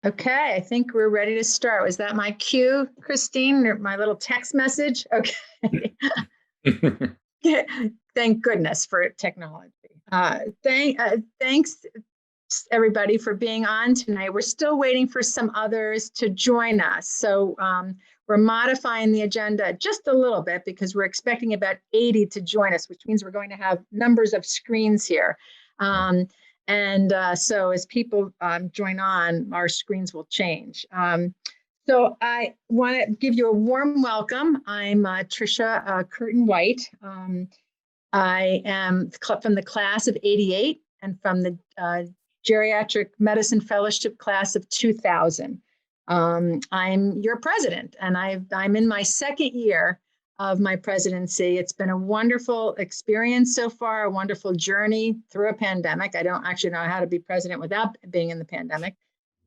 Okay, I think we're ready to start. Was that my cue, Christine, or my little text message? Okay. Thank goodness for technology. Thanks everybody for being on tonight. We're still waiting for some others to join us. So we're modifying the agenda just a little bit because we're expecting about 80 to join us, which means we're going to have numbers of screens here. So as people join on, our screens will change. So I want to give you a warm welcome. I'm Patricia Curtin White. I am from the class of '88 and from the Geriatric Medicine Fellowship class of 2000. I'm your president, and I'm in my second year of my presidency. It's been a wonderful experience so far, a wonderful journey through a pandemic. I don't actually know how to be president without being in the pandemic.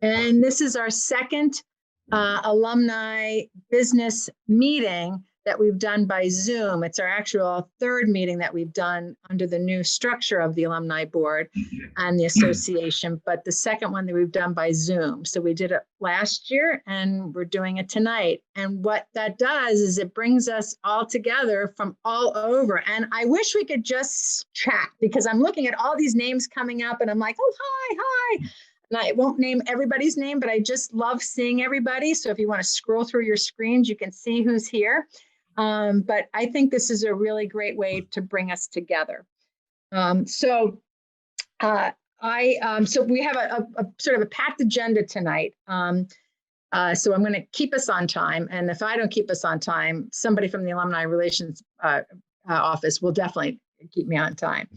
And this is our second alumni business meeting that we've done by Zoom. It's our actual third meeting that we've done under the new structure of the Alumni Board and the association, but the second one that we've done by Zoom. So we did it last year and we're doing it tonight. And what that does is it brings us all together from all over. And I wish we could just chat because I'm looking at all these names coming up and I'm like, oh, hi. And I won't name everybody's name, but I just love seeing everybody. So if you want to scroll through your screens, you can see who's here. But I think this is a really great way to bring us together. So we have a sort of a packed agenda tonight. So I'm going to keep us on time. And if I don't keep us on time, somebody from the Alumni Relations office will definitely keep me on time.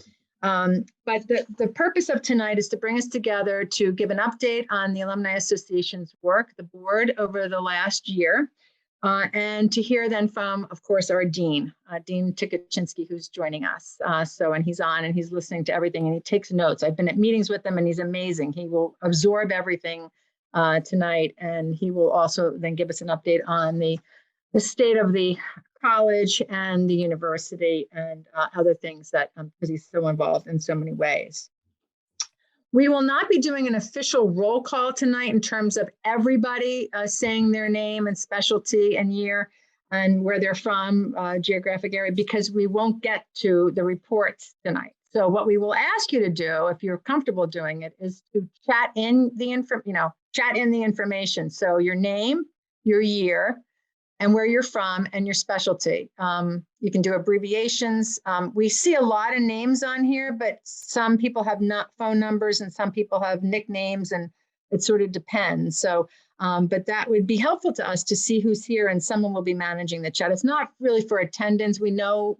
But the purpose of tonight is to bring us together to give an update on the Alumni Association's work, the board over the last year, and to hear then from, of course, our dean, Dean Tykocinski, who's joining us. And he's on and he's listening to everything and he takes notes. I've been at meetings with him and he's amazing. He will absorb everything tonight, and he will also then give us an update on the state of the college and the university and other things that, because he's so involved in so many ways. We will not be doing an official roll call tonight in terms of everybody saying their name and specialty and year and where they're from, geographic area, because we won't get to the reports tonight. So what we will ask you to do, if you're comfortable doing it, is to chat in the information. So your name, your year, and where you're from and your specialty. You can do abbreviations. We see a lot of names on here, but some people have not phone numbers and some people have nicknames, and it sort of depends. So, but that would be helpful to us to see who's here, and someone will be managing the chat. It's not really for attendance. We know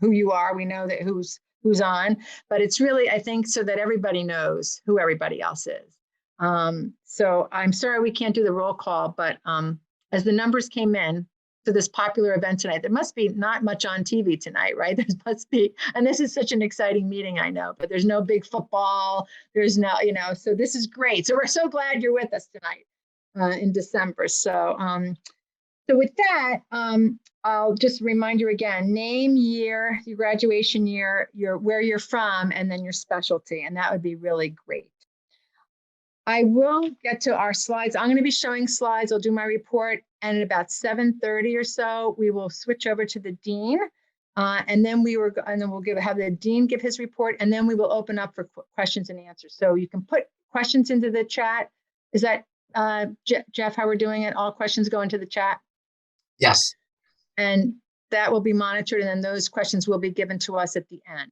who you are. We know that who's on, but it's really, I think, so that everybody knows who everybody else is. So I'm sorry we can't do the roll call, but as the numbers came in to this popular event tonight, there must be not much on TV tonight, right? There must be, and this is such an exciting meeting, I know, but there's no big football. There's no, so this is great. So we're so glad you're with us tonight in December. So, so with that, I'll just remind you again, name, year, your graduation year, where you're from, and then your specialty, and that would be really great. I will get to our slides. I'm going to be showing slides. I'll do my report, and at about 7:30 or so, we will switch over to the dean, and then we'll have the dean give his report, and then we will open up for questions and answers. So you can put questions into the chat. Is that Jeff? How we're doing it? All questions go into the chat. Yes. And that will be monitored, and then those questions will be given to us at the end.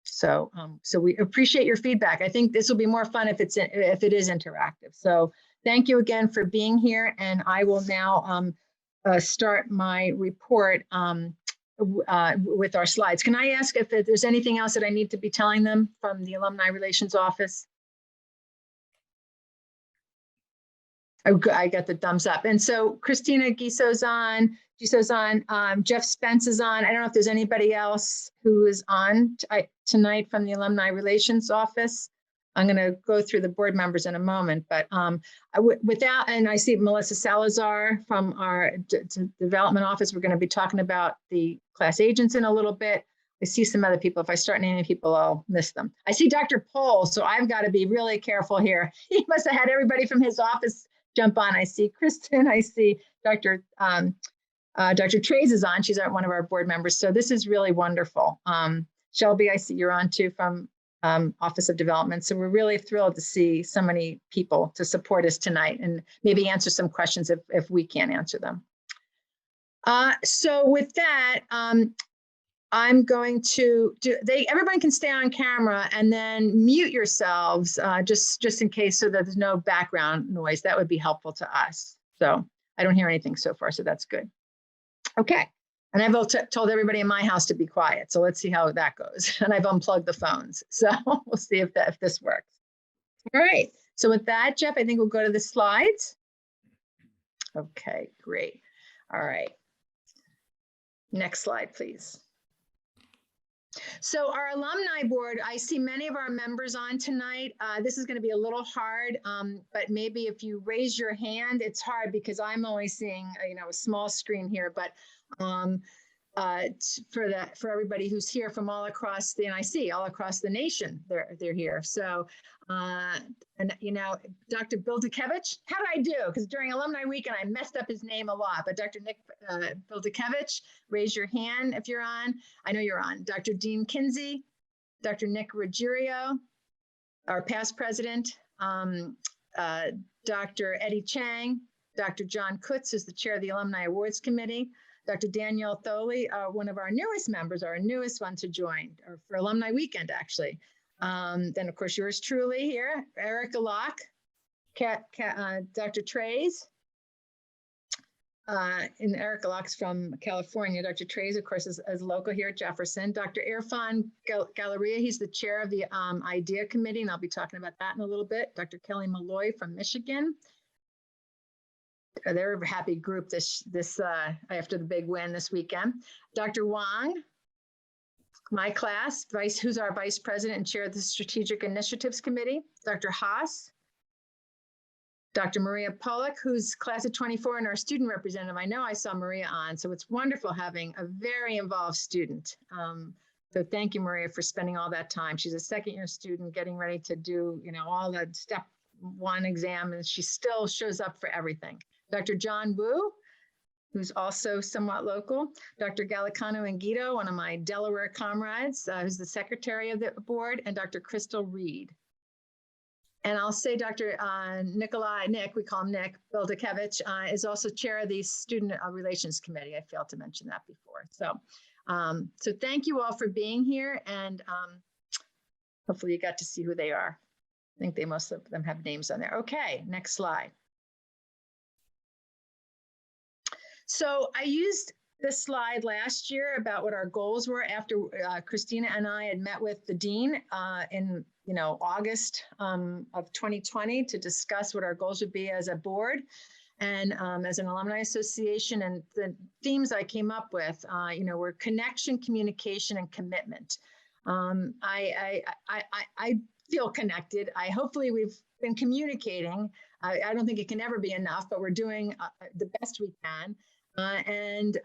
So, so we appreciate your feedback. I think this will be more fun if it is interactive. So thank you again for being here. And I will now start my report with our slides. Can I ask if there's anything else that I need to be telling them from the Alumni Relations Office? Oh, I got the thumbs up. And so Christina Giso's on, Jeff Spence is on. I don't know if there's anybody else who is on tonight from the Alumni Relations Office. I'm going to go through the board members in a moment, but and I see Melissa Salazar from our development office. We're going to be talking about the class agents in a little bit. I see some other people. If I start naming people, I'll miss them. I see Dr. Pohl, so I've got to be really careful here. He must have had everybody from his office jump on. I see Kristen. I see Dr. Trays is on. She's one of our board members. So this is really wonderful. Shelby, I see you're on too from Office of Development. So we're really thrilled to see so many people to support us tonight and maybe answer some questions if we can't answer them. So with that, I'm going to everyone can stay on camera and then mute yourselves just in case so that there's no background noise. That would be helpful to us. So I don't hear anything so far, so that's good. Okay, and I've told everybody in my house to be quiet. So let's see how that goes. And I've unplugged the phones. So we'll see if this works. All right, so with that, Jeff, I think we'll go to the slides. Okay, great. All right. Next slide, please. So our alumni board, I see many of our members on tonight. This is going to be a little hard, but maybe if you raise your hand, it's hard because I'm only seeing a small screen here. But for everybody who's here from all across the NIC, all across the nation, they're here. So and Dr. Bildakevich, how did I do? Because during Alumni Weekend I messed up his name a lot. But Dr. Nick Bildakevich, raise your hand if you're on. I know you're on. Dr. Dean Kinsey, Dr. Nick Ruggiero, our past president, Dr. Eddie Chang, Dr. John Kutz is the chair of the Alumni Awards Committee. Dr. Danielle Tholey, one of our newest members, our newest one to join, or for Alumni Weekend, actually. Then, of course, yours truly here, Erica Locke, Dr. Trays, and Erica Locke's from California. Dr. Trays, of course, is local here at Jefferson. Dr. Irfan Galleria, he's the chair of the IDEA Committee, and I'll be talking about that in a little bit. Dr. Kelly Malloy from Michigan. They're a happy group this after the big win this weekend. Dr. Wang, my class, who's our vice president and chair of the Strategic Initiatives Committee. Dr. Haas, Dr. Maria Pollock, who's class of 24 and our student representative. I know I saw Maria on, so it's wonderful having a very involved student. So thank you, Maria, for spending all that time. She's a second-year student getting ready to do, all the step 1 exam, and she still shows up for everything. Dr. John Wu, who's also somewhat local. Dr. Gallicano Anguito, one of my Delaware comrades, who's the secretary of the board, and Dr. Crystal Reed. And I'll say Dr. Nick, we call him Nick Bildakevich, is also chair of the Student Relations Committee. I failed to mention that before. So, so thank you all for being here, and hopefully you got to see who they are. I think most of them have names on there. Okay, next slide. So I used this slide last year about what our goals were after Christina and I had met with the dean in August of 2020 to discuss what our goals would be as a board and as an alumni association. And the themes I came up with, were connection, communication, and commitment. I feel connected. Hopefully we've been communicating. I don't think it can ever be enough, but we're doing the best we can. And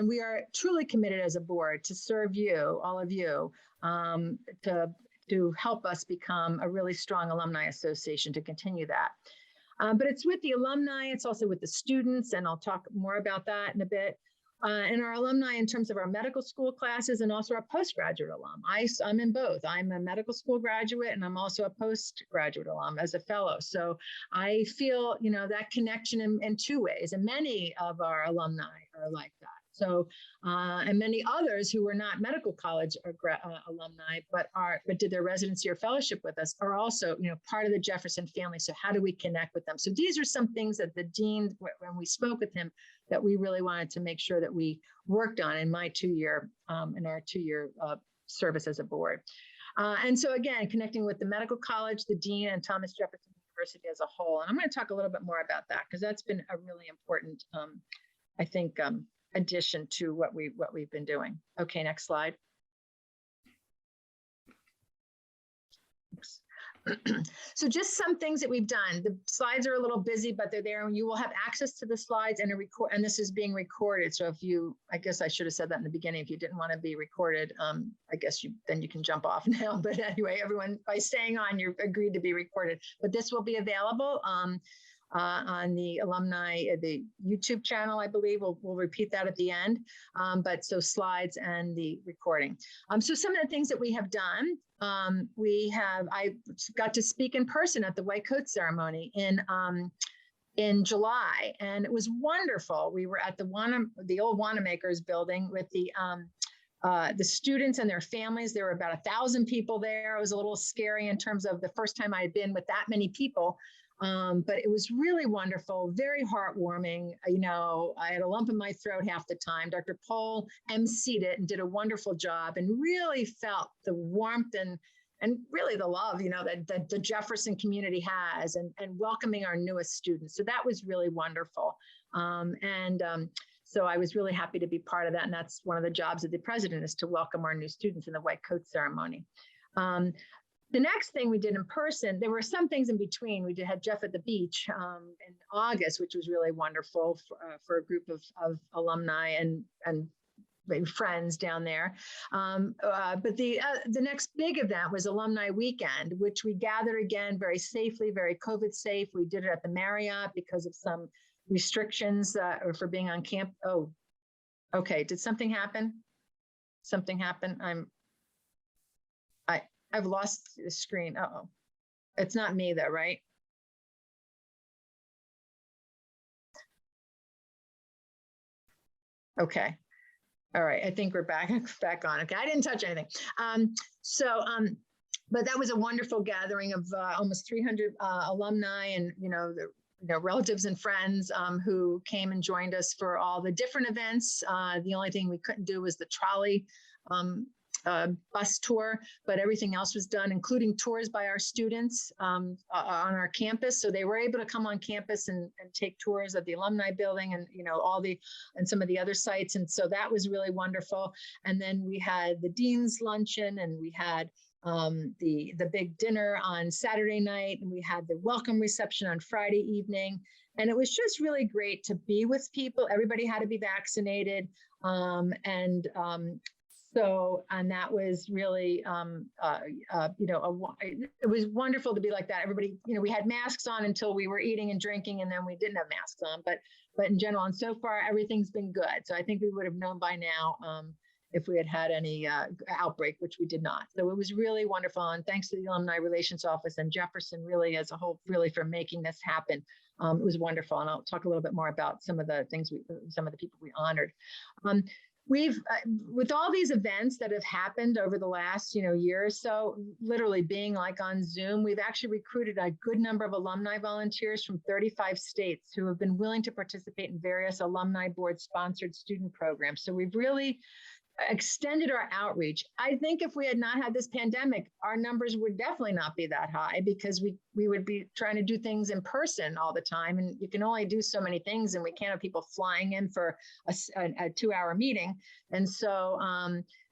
we are truly committed as a board to serve you, all of you, to help us become a really strong alumni association to continue that. But it's with the alumni, it's also with the students, and I'll talk more about that in a bit. And our alumni in terms of our medical school classes and also our postgraduate alum. I'm in both. I'm a medical school graduate and I'm also a postgraduate alum as a fellow. So I feel, that connection in 2 ways, and many of our alumni are like that. So, and many others who were not medical college alumni, but did their residency or fellowship with us are also, part of the Jefferson family. So how do we connect with them? So these are some things that the dean, when we spoke with him, that we really wanted to make sure that we worked on in my 2-year, in our 2-year service as a board. And so again, connecting with the medical college, the dean, and Thomas Jefferson University as a whole. And I'm going to talk a little bit more about that because that's been a really important, I think, addition to what we've been doing. Okay, next slide. Oops. So just some things that we've done. The slides are a little busy, but they're there, and you will have access to the slides and a record. And this is being recorded. So if you, I guess I should have said that in the beginning. If you didn't want to be recorded, I guess then you can jump off now. But anyway, everyone, by staying on, you're agreed to be recorded. But this will be available on the alumni, the YouTube channel, I believe. We'll repeat that at the end. But so slides and the recording. So some of the things that we have done, I got to speak in person at the white coat ceremony in July, and it was wonderful. We were at the old Wanamaker's building with the students and their families. There were about 1,000 people there. It was a little scary in terms of the first time I had been with that many people. But it was really wonderful, very heartwarming. I had a lump in my throat half the time. Dr. Pohl emceed it and did a wonderful job, and really felt the warmth and really the love, that the Jefferson community has, and welcoming our newest students. So that was really wonderful. So I was really happy to be part of that. And that's one of the jobs of the president, is to welcome our new students in the white coat ceremony. The next thing we did in person, there were some things in between. We had Jeff at the beach in August, which was really wonderful for a group of alumni and friends down there. But the next big event was Alumni Weekend, which we gathered again very safely, very COVID safe. We did it at the Marriott because of some restrictions for being on camp. Oh, okay. Did something happen? Something happened. I've lost the screen. Uh-oh. It's not me though, right? Okay. All right. I think we're back on. Okay. I didn't touch anything. But that was a wonderful gathering of almost 300 alumni and, relatives and friends who came and joined us for all the different events. The only thing we couldn't do was the trolley bus tour, but everything else was done, including tours by our students on our campus. So they were able to come on campus and take tours of the alumni building and, and some of the other sites. And so that was really wonderful. And then we had the Dean's Luncheon, and we had the big dinner on Saturday night, and we had the welcome reception on Friday evening. And it was just really great to be with people. Everybody had to be vaccinated. So that was really, it was wonderful to be like that. Everybody, we had masks on until we were eating and drinking, and then we didn't have masks on. But in general, and so far, everything's been good. So I think we would have known by now if we had had any outbreak, which we did not. So it was really wonderful. And thanks to the Alumni Relations Office and Jefferson really as a whole, really for making this happen. It was wonderful. And I'll talk a little bit more about some of the things, some of the people we honored. We've, with all these events that have happened over the last, year or so, literally being like on Zoom, we've actually recruited a good number of alumni volunteers from 35 states who have been willing to participate in various Alumni Board sponsored student programs. So we've really extended our outreach. I think if we had not had this pandemic, our numbers would definitely not be that high, because we would be trying to do things in person all the time. And you can only do so many things, and we can't have people flying in for a 2-hour meeting. And so,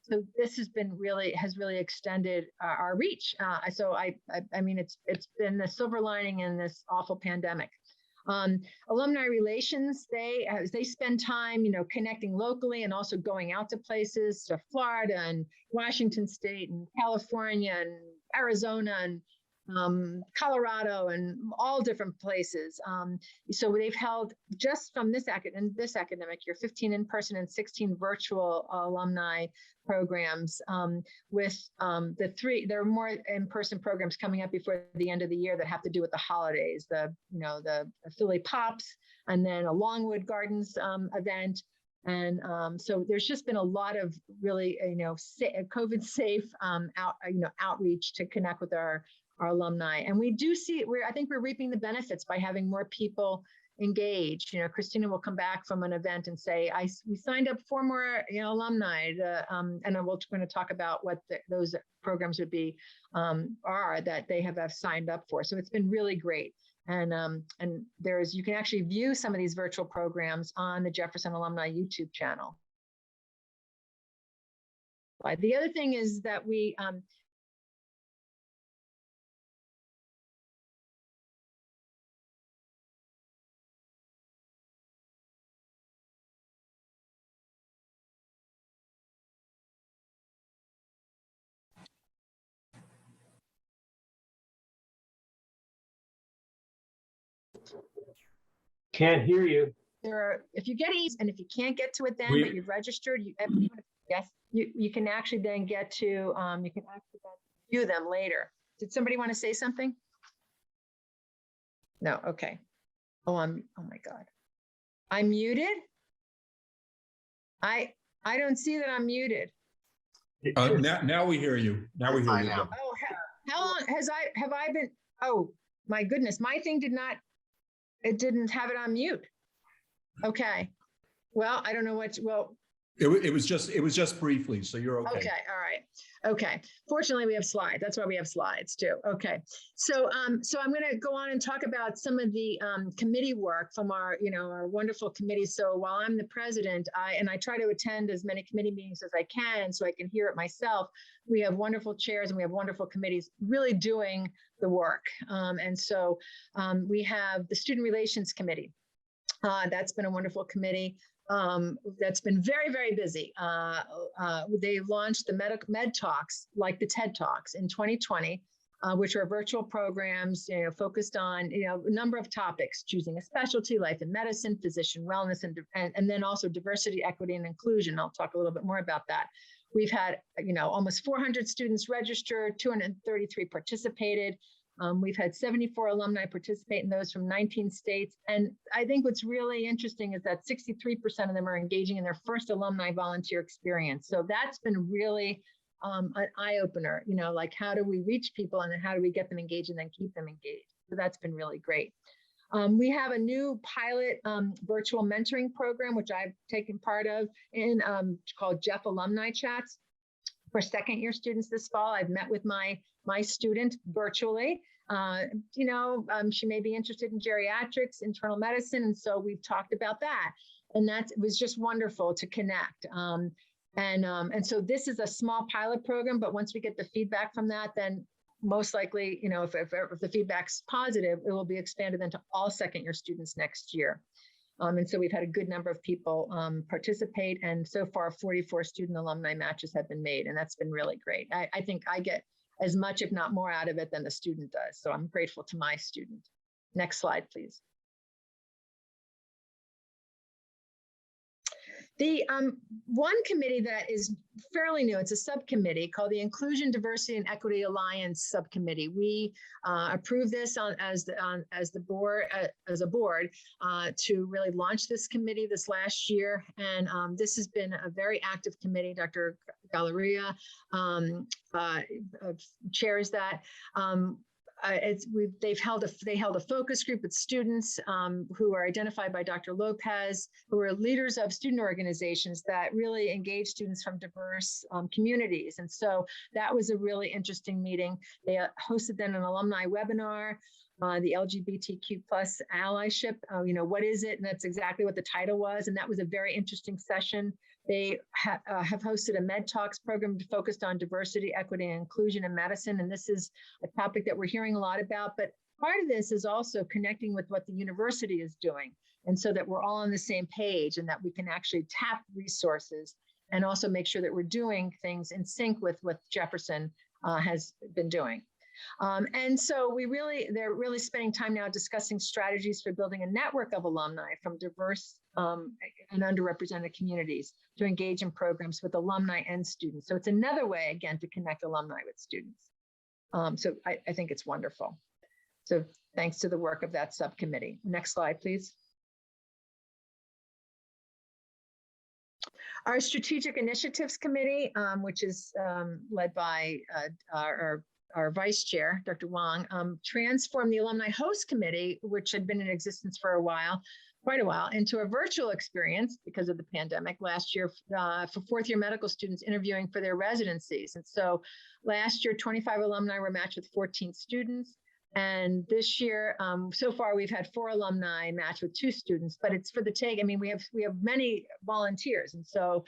so this has really extended our reach. So I mean, it's been the silver lining in this awful pandemic. Alumni relations, they spend time, connecting locally and also going out to places, to Florida and Washington State and California and Arizona and Colorado and all different places. So they've held, just from this academic year, 15 in-person and 16 virtual alumni programs with there are more in-person programs coming up before the end of the year that have to do with the holidays, the Philly Pops, and then a Longwood Gardens event. And so there's just been a lot of really, COVID safe outreach to connect with our alumni. And we do see, I think we're reaping the benefits by having more people engaged. Christina will come back from an event and say, we signed up 4 more, alumni, and we're going to talk about what those programs would be, are that they have signed up for. So it's been really great. And you can actually view some of these virtual programs on the Jefferson Alumni YouTube channel. The other thing is that we Can't hear you. If you get ease, and if you can't get to it then, but you've registered, yes, you can actually then get to, you can actually then view them later. Did somebody want to say something? No, okay. Oh my God. I'm muted? I don't see that I'm muted. Now we hear you. Now we hear you. Oh, how long have I been? Oh my goodness, my thing it didn't have it on mute. Okay. Well, I don't know It was just briefly, so you're okay. Okay, all right. Okay. Fortunately, we have slides. That's why we have slides too. Okay. So I'm going to go on and talk about some of the committee work from our wonderful committees. So while I'm the president, I try to attend as many committee meetings as I can so I can hear it myself. We have wonderful chairs and we have wonderful committees really doing the work. We have the Student Relations Committee. That's been a wonderful committee. That's been very, very busy. They launched the Med Talks, like the TED Talks in 2020, which are virtual programs, focused on, a number of topics, choosing a specialty, life in medicine, physician wellness, and then also diversity, equity, and inclusion. I'll talk a little bit more about that. We've had, almost 400 students registered, 233 participated. We've had 74 alumni participate in those from 19 states. And I think what's really interesting is that 63% of them are engaging in their first alumni volunteer experience. So that's been really an eye-opener, like how do we reach people and then how do we get them engaged and then keep them engaged? So that's been really great. We have a new pilot virtual mentoring program, which I've taken part of called Jeff Alumni Chats. For second-year students this fall, I've met with my student virtually. She may be interested in geriatrics, internal medicine, and so we've talked about that. And it was just wonderful to connect. And so this is a small pilot program, but once we get the feedback from that, then most likely, if the feedback's positive, it will be expanded into all second-year students next year. And so we've had a good number of people participate, and so far 44 student alumni matches have been made, and that's been really great. I think I get as much, if not more, out of it than the student does. So I'm grateful to my student. Next slide, please. The one committee that is fairly new, it's a subcommittee called the Inclusion, Diversity, and Equity Alliance Subcommittee. We approved this as a board to really launch this committee this last year. And this has been a very active committee. Dr. Galleria chairs that. They held a focus group with students who are identified by Dr. Lopez, who are leaders of student organizations that really engage students from diverse communities. And so that was a really interesting meeting. They hosted then an alumni webinar, the LGBTQ+ allyship, what is it? And that's exactly what the title was. And that was a very interesting session. They have hosted a Med Talks program focused on diversity, equity, and inclusion in medicine. And this is a topic that we're hearing a lot about. But part of this is also connecting with what the university is doing. And so that we're all on the same page and that we can actually tap resources and also make sure that we're doing things in sync with what Jefferson has been doing. And so they're really spending time now discussing strategies for building a network of alumni from diverse and underrepresented communities to engage in programs with alumni and students. So it's another way, again, to connect alumni with students. So I think it's wonderful. So thanks to the work of that subcommittee. Next slide, please. Our Strategic Initiatives Committee, which is led by our vice chair, Dr. Wong, transformed the Alumni Host Committee, which had been in existence for quite a while, into a virtual experience because of the pandemic last year for fourth-year medical students interviewing for their residencies. And so last year, 25 alumni were matched with 14 students. And this year, so far, we've had 4 alumni match with 2 students, but it's for the take. I mean, we have many volunteers, and so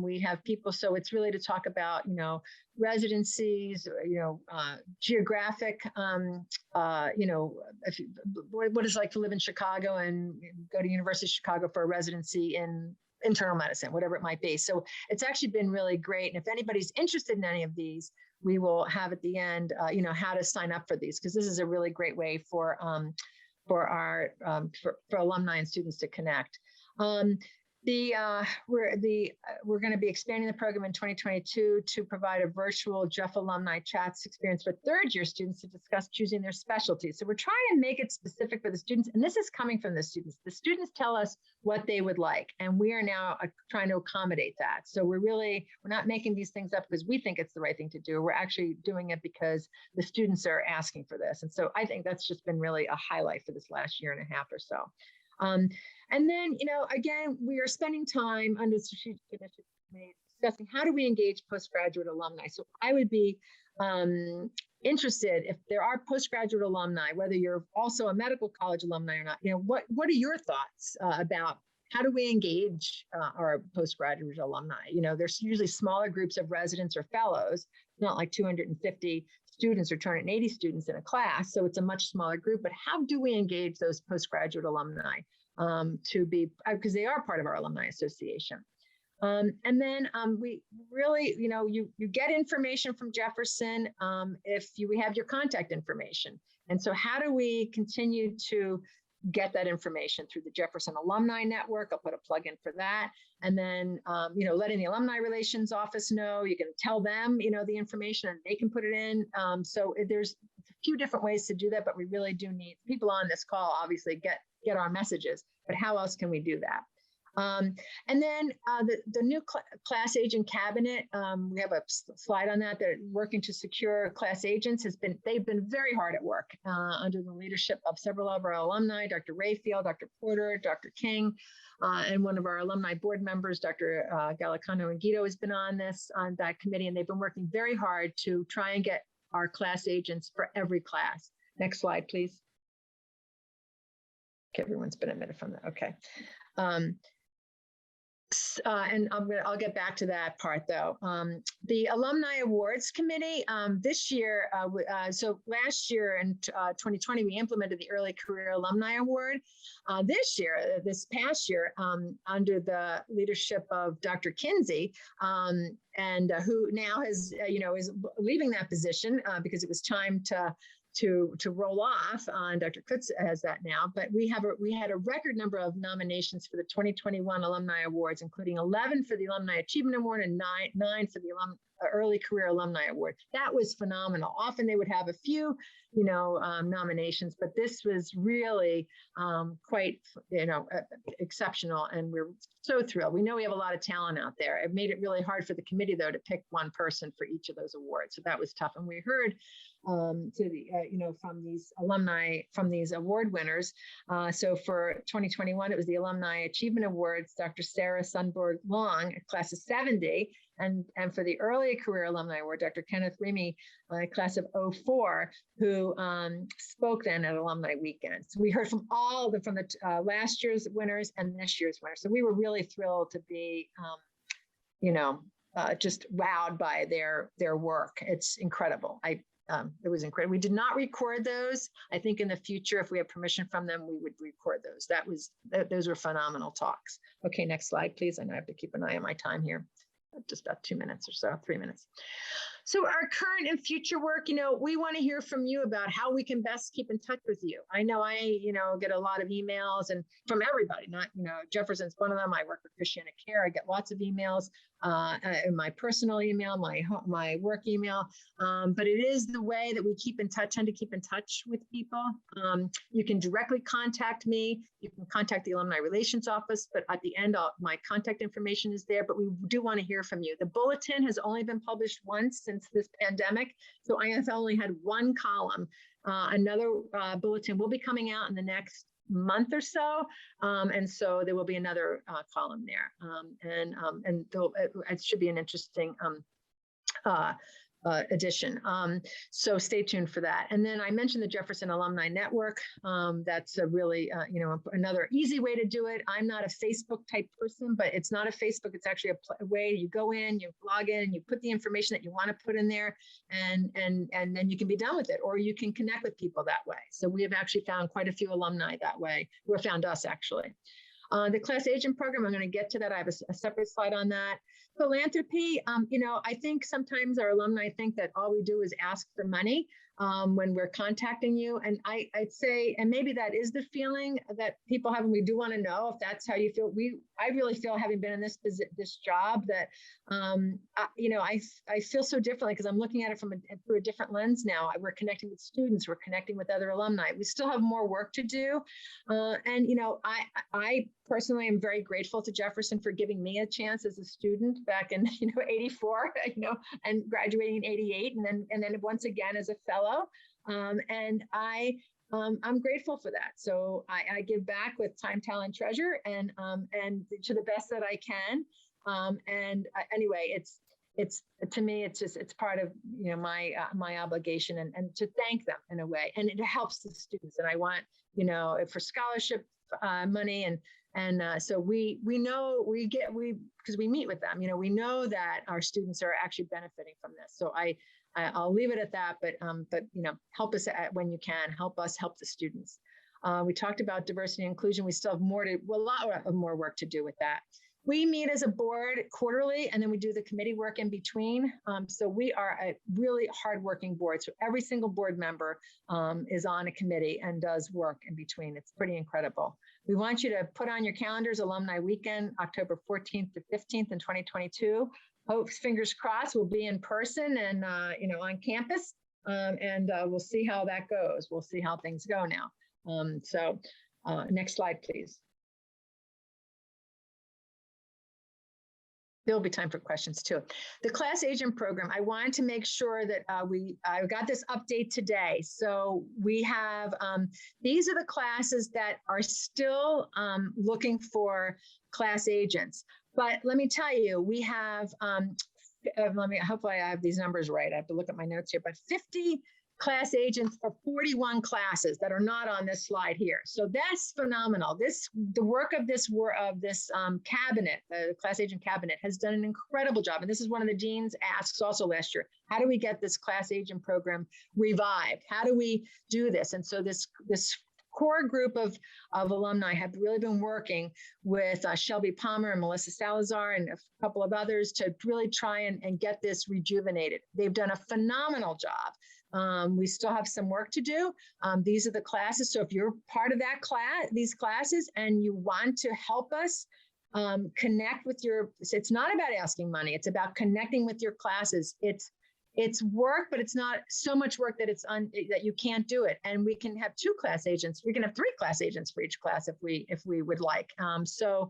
we have people. So it's really to talk about, residencies, geographic, what it's like to live in Chicago and go to University of Chicago for a residency in internal medicine, whatever it might be. So it's actually been really great. And if anybody's interested in any of these, we will have at the end, how to sign up for these, because this is a really great way for for our for alumni and students to connect. We're going to be expanding the program in 2022 to provide a virtual Jeff Alumni Chats experience for third-year students to discuss choosing their specialty. So we're trying to make it specific for the students, and this is coming from the students. The students tell us what they would like, and we are now trying to accommodate that. So we're not making these things up because we think it's the right thing to do. We're actually doing it because the students are asking for this. And so I think that's just been really a highlight for this last year and a half or so. And then, again, we are spending time under the Strategic Initiative Committee discussing how do we engage postgraduate alumni. So I would be interested if there are postgraduate alumni, whether you're also a medical college alumni or not, what are your thoughts about how do we engage our postgraduate alumni? There's usually smaller groups of residents or fellows, not like 250 students or 280 students in a class. So it's a much smaller group, but how do we engage those postgraduate alumni because they are part of our alumni association. And then we really, you get information from Jefferson if we have your contact information. And so how do we continue to get that information through the Jefferson Alumni Network? I'll put a plug in for that. And then, letting the Alumni Relations Office know, you can tell them, the information and they can put it in. So there's a few different ways to do that, but we really do need people on this call, obviously get our messages, but how else can we do that? And then the new class agent cabinet, we have a slide on that. They're working to secure class agents. They've been very hard at work under the leadership of several of our alumni, Dr. Rayfield, Dr. Porter, Dr. King, and one of our alumni board members, Dr. Gallicano and Guido, has been on that committee, and they've been working very hard to try and get our class agents for every class. Next slide, please. Okay, everyone's been admitted from that. Okay. And I'll get back to that part though. The Alumni Awards Committee this year, so last year in 2020, we implemented the Early Career Alumni Award. This past year, under the leadership of Dr. Kinsey, and who now is leaving that position because it was time to roll off. Dr. Kutz has that now, but we had a record number of nominations for the 2021 Alumni Awards, including 11 for the Alumni Achievement Award and nine for the Early Career Alumni Award. That was phenomenal. Often they would have a few, nominations, but this was really quite, exceptional, and we're so thrilled. We know we have a lot of talent out there. It made it really hard for the committee, though, to pick one person for each of those awards. So that was tough, and we heard from these alumni, from these award winners. So for 2021, it was the Alumni Achievement Awards, Dr. Sarah Sundberg Long, class of 70, and for the Early Career Alumni Award, Dr. Kenneth Remy, class of 04, who spoke then at Alumni Weekend. So we heard from from the last year's winners and this year's winners. So we were really thrilled to be, just wowed by their work. It's incredible. It was incredible. We did not record those. I think in the future, if we have permission from them, we would record those. Those were phenomenal talks. Okay, next slide, please. I know I have to keep an eye on my time here. Just about 2 minutes or so, 3 minutes. So our current and future work, we want to hear from you about how we can best keep in touch with you. I know I, get a lot of emails and from everybody, not, Jefferson's one of them. I work with Christiana Care. I get lots of emails in my personal email, my work email. But it is the way that we tend to keep in touch with people. You can directly contact me. You can contact the Alumni Relations Office, but at the end, my contact information is there, but we do want to hear from you. The bulletin has only been published once since this pandemic, so I have only had one column. Another bulletin will be coming out in the next month or so, and so there will be another column there, and it should be an interesting edition. So stay tuned for that. And then I mentioned the Jefferson Alumni Network. That's a really, another easy way to do it. I'm not a Facebook type person, but it's not a Facebook. It's actually a way you go in, you log in, and you put the information that you want to put in there, and then you can be done with it, or you can connect with people that way. So we have actually found quite a few alumni that way who have found us actually. The class agent program, I'm going to get to that. I have a separate slide on that. Philanthropy, I think sometimes our alumni think that all we do is ask for money. when we're contacting you. And I'd say, and maybe that is the feeling that people have, and we do want to know if that's how you feel. I really feel, having been in this job, that I feel so differently because I'm looking at it through a different lens now. We're connecting with students, we're connecting with other alumni. We still have more work to do, and I personally am very grateful to Jefferson for giving me a chance as a student back in 84, and graduating in 88, and then once again as a fellow, and I'm grateful for that. So I give back with time, talent, treasure, and to the best that I can. Anyway, it's to me, it's part of my obligation, and to thank them in a way, and it helps the students. And I want for scholarship money, and so we know because we meet with them, we know that our students are actually benefiting from this. So I'll leave it at that, but help us when you can. Help us help the students. We talked about diversity and inclusion. We still have a lot more work to do with that. We meet as a board quarterly, and then we do the committee work in between. So we are a really hardworking board. So every single board member is on a committee and does work in between. It's pretty incredible. We want you to put on your calendars Alumni Weekend, October 14th to 15th in 2022. Hope, fingers crossed, we'll be in person and on campus, and we'll see how that goes. We'll see how things go now. Next slide, please. There'll be time for questions too. The class agent program, I wanted to make sure that I got this update today. So we have, these are the classes that are still looking for class agents. But let me tell you, we have, hopefully I have these numbers right. I have to look at my notes here, but 50 class agents for 41 classes that are not on this slide here. So that's phenomenal. The work of this cabinet, the class agent cabinet, has done an incredible job. And this is one of the dean's asks also last year. How do we get this class agent program revived? How do we do this? And so this core group of alumni have really been working with Shelby Palmer and Melissa Salazar and a couple of others to really try and get this rejuvenated. They've done a phenomenal job. We still have some work to do. These are the classes. So if you're part of that class, these classes, and you want to help us connect with it's not about asking money. It's about connecting with your classes. It's work, but it's not so much work that that you can't do it. And we can have 2 class agents. We can have 3 class agents for each class if we would like. So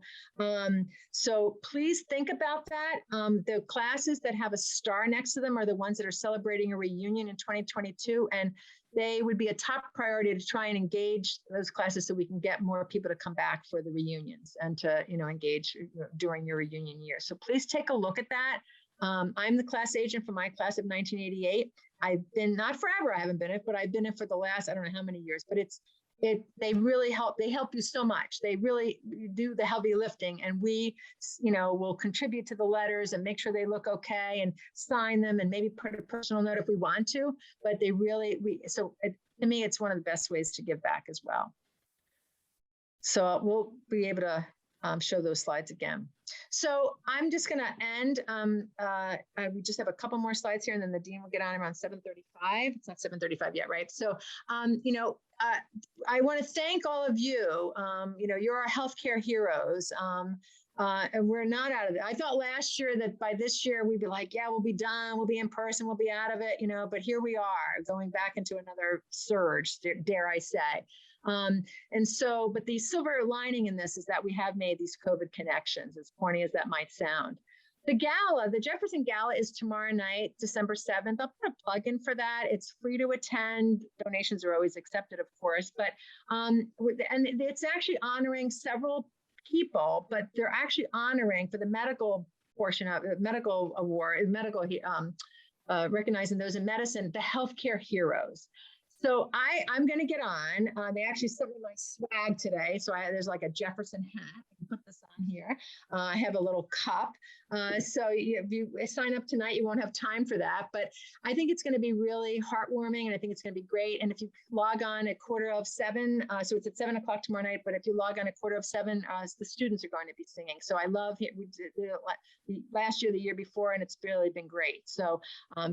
please think about that. The classes that have a star next to them are the ones that are celebrating a reunion in 2022, and they would be a top priority to try and engage those classes so we can get more people to come back for the reunions and to engage during your reunion year. So please take a look at that. I'm the class agent for my class of 1988. I've been, not forever, I haven't been it, but I've been it for the last, I don't know how many years, but they really help. They help you so much. They really do the heavy lifting, and we, will contribute to the letters and make sure they look okay and sign them and maybe put a personal note if we want to, but to me, it's one of the best ways to give back as well. So we'll be able to show those slides again. So I'm just going to end. We just have a couple more slides here, and then the dean will get on around 7:35. It's not 7:35 yet, right? So, I want to thank all of you. You're our healthcare heroes. And we're not out of it. I thought last year that by this year we'd be like, yeah, we'll be done. We'll be in person. We'll be out of it, but here we are going back into another surge, dare I say. But the silver lining in this is that we have made these COVID connections, as corny as that might sound. The gala, the Jefferson Gala, is tomorrow night, December 7th. I'll put a plug in for that. It's free to attend. Donations are always accepted, of course, but and it's actually honoring several people, but they're actually honoring for the medical portion of the medical award, recognizing those in medicine, the healthcare heroes. So I'm going to get on. They actually sent me my swag today. So there's like a Jefferson hat. I can put this on button here. I have a little cup. So if you sign up tonight, you won't have time for that. But I think it's going to be really heartwarming, and I think it's going to be great. And if you log on at 7:15, so it's at 7 o'clock tomorrow night, but if you log on at 7:15, the students are going to be singing. So I love it. We did it last year, the year before, and it's really been great. So,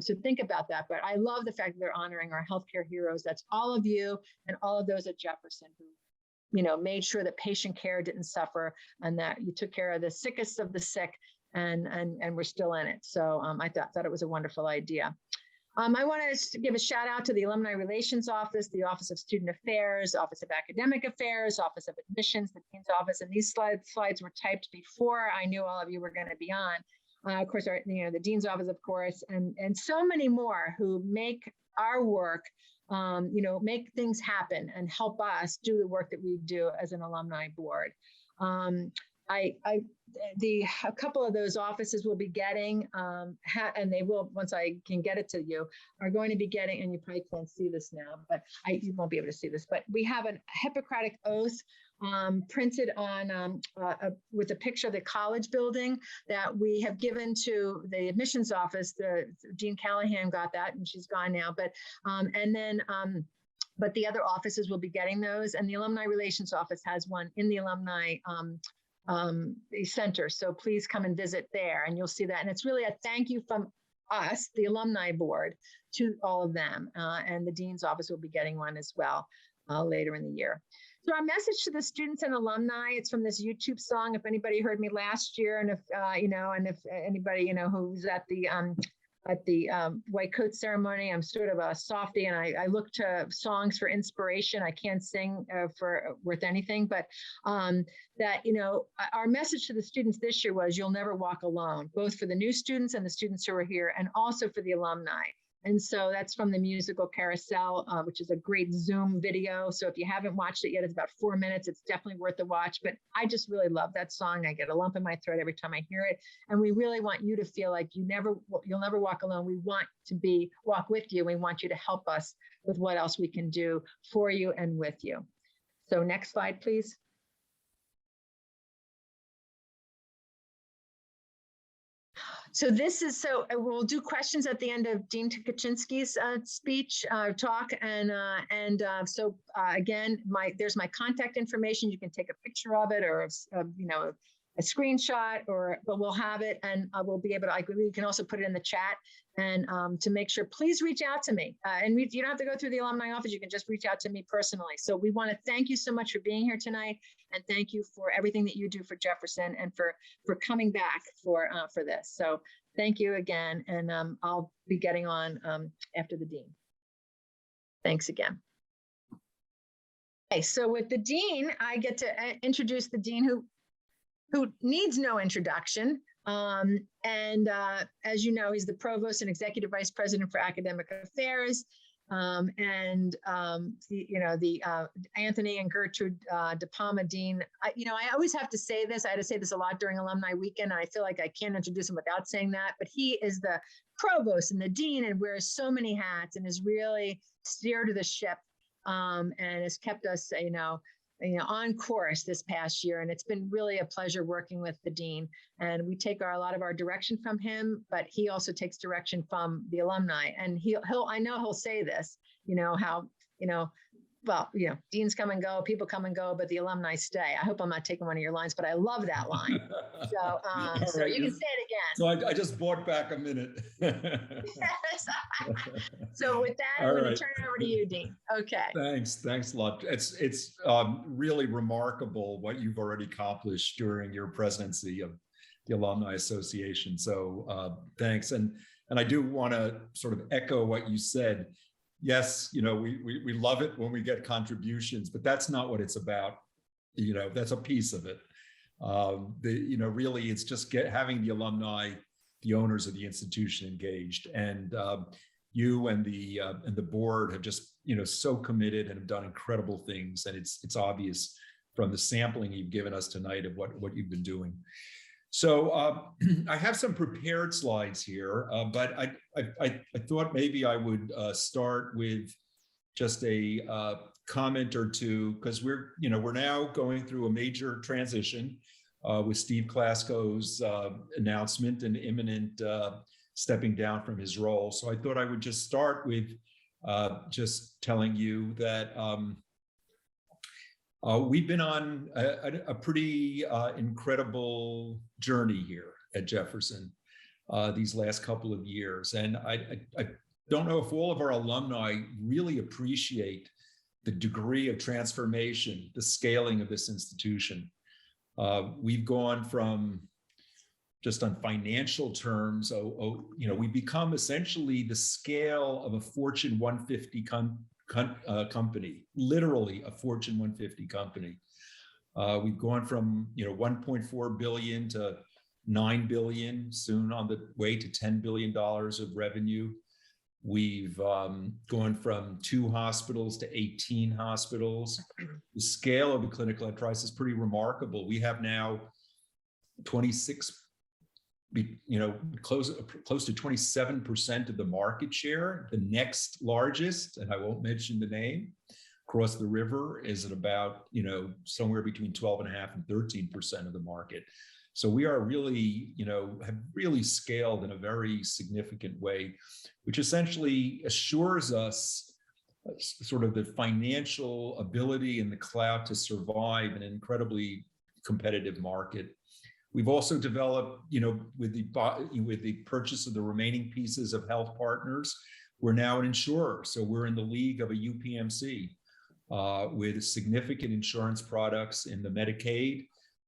so think about that. But I love the fact that they're honoring our healthcare heroes. That's all of you and all of those at Jefferson who, you know, made sure that patient care didn't suffer and that you took care of the sickest of the sick, and we're still in it. So I thought it was a wonderful idea. I want to give a shout out to the Alumni Relations Office, the Office of Student Affairs, Office of Academic Affairs, Office of Admissions, the Dean's Office, and these slides were typed before I knew all of you were going to be on. Of course, the Dean's Office, of course, and so many more who make our work, make things happen and help us do the work that we do as an alumni board. A couple of those offices will be getting, and they will, once I can get it to you, are going to be getting, and you probably can't see this now, but you won't be able to see this, but we have a Hippocratic Oath printed on with a picture of the college building that we have given to the admissions office. Dean Callahan got that, and she's gone now, but but the other offices will be getting those, and the Alumni Relations Office has one in the Alumni Center. So please come and visit there, and you'll see that. And it's really a thank you from us, the Alumni Board, to all of them. And the Dean's Office will be getting one as well later in the year. So our message to the students and alumni, it's from this YouTube song. If anybody heard me last year, and if anybody who's at the white coat ceremony, I'm sort of a softie, and I look to songs for inspiration. I can't sing worth anything, but our message to the students this year was, you'll never walk alone, both for the new students and the students who are here, and also for the alumni. And so that's from the musical Carousel, which is a great Zoom video. So if you haven't watched it yet, it's about 4 minutes. It's definitely worth the watch. But I just really love that song. I get a lump in my throat every time I hear it. And we really want you to feel like you'll never walk alone. We want to walk with you. We want you to help us with what else we can do for you and with you. So next slide, please. So we'll do questions at the end of Dean Tykocinski's speech, talk. Again, there's my contact information. You can take a picture of it, or a screenshot, but we'll have it, and we'll be able to, you can also put it in the chat, and to make sure, please reach out to me. And you don't have to go through the alumni office. You can just reach out to me personally. So we want to thank you so much for being here tonight, and thank you for everything that you do for Jefferson, and for coming back for this. So thank you again, and I'll be getting on after the Dean. Thanks again. Okay, so with the Dean, I get to introduce the Dean who needs no introduction. As you know, he's the Provost and Executive Vice President for Academic Affairs. The Anthony and Gertrude DePalma Dean. I always have to say this. I had to say this a lot during Alumni Weekend, and I feel like I can't introduce him without saying that. But he is the Provost and the Dean, and wears so many hats, and has really steered the ship, and has kept us, on course this past year. And it's been really a pleasure working with the Dean. And we take a lot of our direction from him, but he also takes direction from the alumni. And I know he'll say this, deans come and go, people come and go, but the alumni stay. I hope I'm not taking one of your lines, but I love that line. So, so you can say it again. So I just bought back a minute. So with that, I'm going to turn it over to you, Dean. Okay. Thanks a lot. It's really remarkable what you've already accomplished during your presidency of the Alumni Association. So thanks. And I do want to sort of echo what you said. Yes, we love it when we get contributions, but that's not what it's about. That's a piece of it. Really, it's just having the alumni, the owners of the institution engaged, and you and the board have just so committed and have done incredible things, and it's obvious from the sampling you've given us tonight of what you've been doing. So I have some prepared slides here, but I thought maybe I would start with just a comment or two, because we're now going through a major transition. with Steve Klasko's announcement and imminent stepping down from his role. So I thought I would just start with just telling you that we've been on a pretty incredible journey here at Jefferson these last couple of years. And I don't know if all of our alumni really appreciate the degree of transformation, the scaling of this institution. We've gone from, just on financial terms, we've become essentially the scale of a Fortune 150 company, literally a Fortune 150 company. We've gone from 1.4 billion to 9 billion, soon on the way to $10 billion of revenue. We've gone from 2 hospitals to 18 hospitals. The scale of the clinical enterprise is pretty remarkable. We have now 26, close to 27% of the market share. The next largest, and I won't mention the name, across the river is at about, somewhere between 12.5% and 13% of the market. So we are really, have really scaled in a very significant way, which essentially assures us sort of the financial ability and the clout to survive in an incredibly competitive market. We've also developed, with the purchase of the remaining pieces of Health Partners, we're now an insurer. So we're in the league of a UPMC with significant insurance products in the Medicaid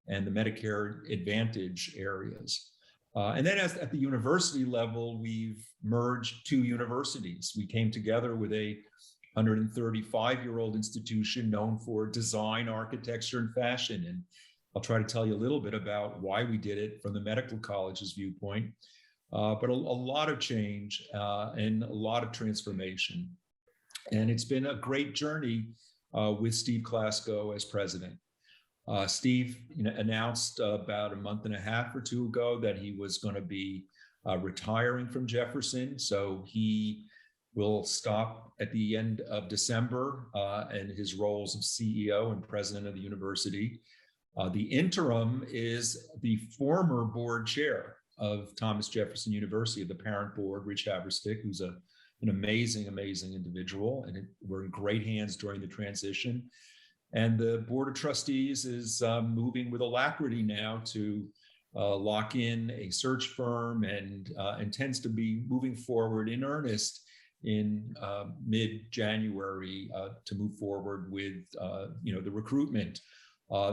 and the Medicare Advantage areas. And then at the university level, we've merged 2 universities. We came together with a 135-year-old institution known for design, architecture, and fashion. And I'll try to tell you a little bit about why we did it from the medical college's viewpoint, but a lot of change and a lot of transformation. And it's been a great journey with Steve Klasko as president. Steve announced about a month and a half or 2 ago that he was going to be retiring from Jefferson. So he will stop at the end of December in his roles of CEO and president of the university. The interim is the former board chair of Thomas Jefferson University, the parent board, Rich Haverstick, who's an amazing, amazing individual. And we're in great hands during the transition. And the Board of Trustees is moving with alacrity now to lock in a search firm and intends to be moving forward in earnest in mid-January to move forward with the recruitment.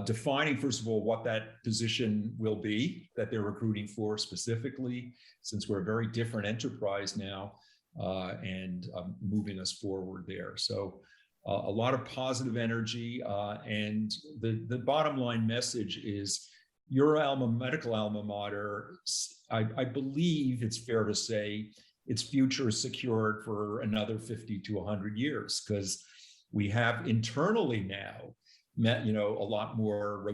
Defining, first of all, what that position will be that they're recruiting for specifically, since we're a very different enterprise now, and moving us forward there. So a lot of positive energy, and the bottom line message is your medical alma mater, I believe it's fair to say its future is secured for another 50 to 100 years, because we have internally now a lot more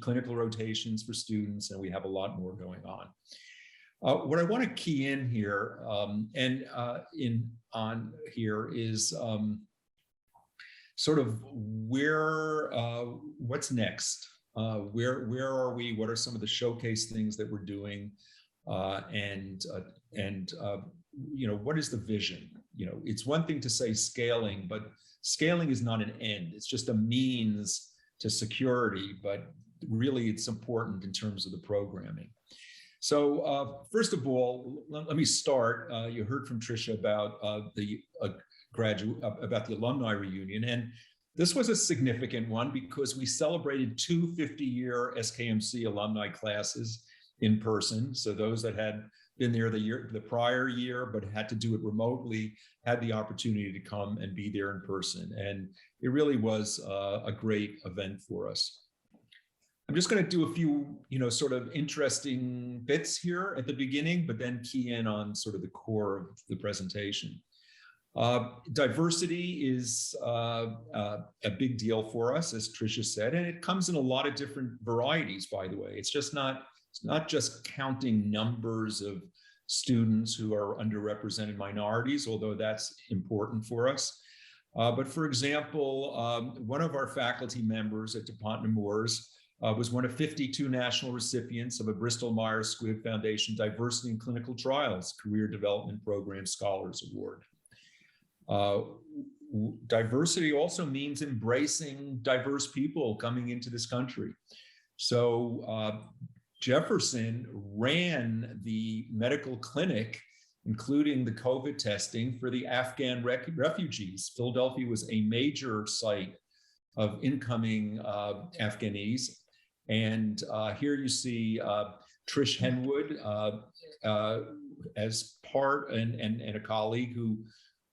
clinical rotations for students, and we have a lot more going on. What I want to key in here is sort of what's next? Where are we? What are some of the showcase things that we're doing? And what is the vision? It's one thing to say scaling, but scaling is not an end. It's just a means to security, but really it's important in terms of the programming. So first of all, let me start. You heard from Tricia about the Alumni Reunion, and this was a significant one because we celebrated 2 50-year SKMC alumni classes in person. So those that had been there the prior year but had to do it remotely had the opportunity to come and be there in person, and it really was a great event for us. I'm just going to do a few, sort of interesting bits here at the beginning, but then key in on sort of the core of the presentation. Diversity is a big deal for us, as Tricia said, and it comes in a lot of different varieties, by the way. It's not just counting numbers of students who are underrepresented minorities, although that's important for us. But for example, one of our faculty members at DePalma was one of 52 national recipients of a Bristol-Myers Squibb Foundation Diversity in Clinical Trials Career Development Program Scholars Award. Diversity also means embracing diverse people coming into this country. So Jefferson ran the medical clinic, including the COVID testing for the Afghan refugees. Philadelphia was a major site of incoming Afghanis. And here you see Trish Henwood as part and a colleague who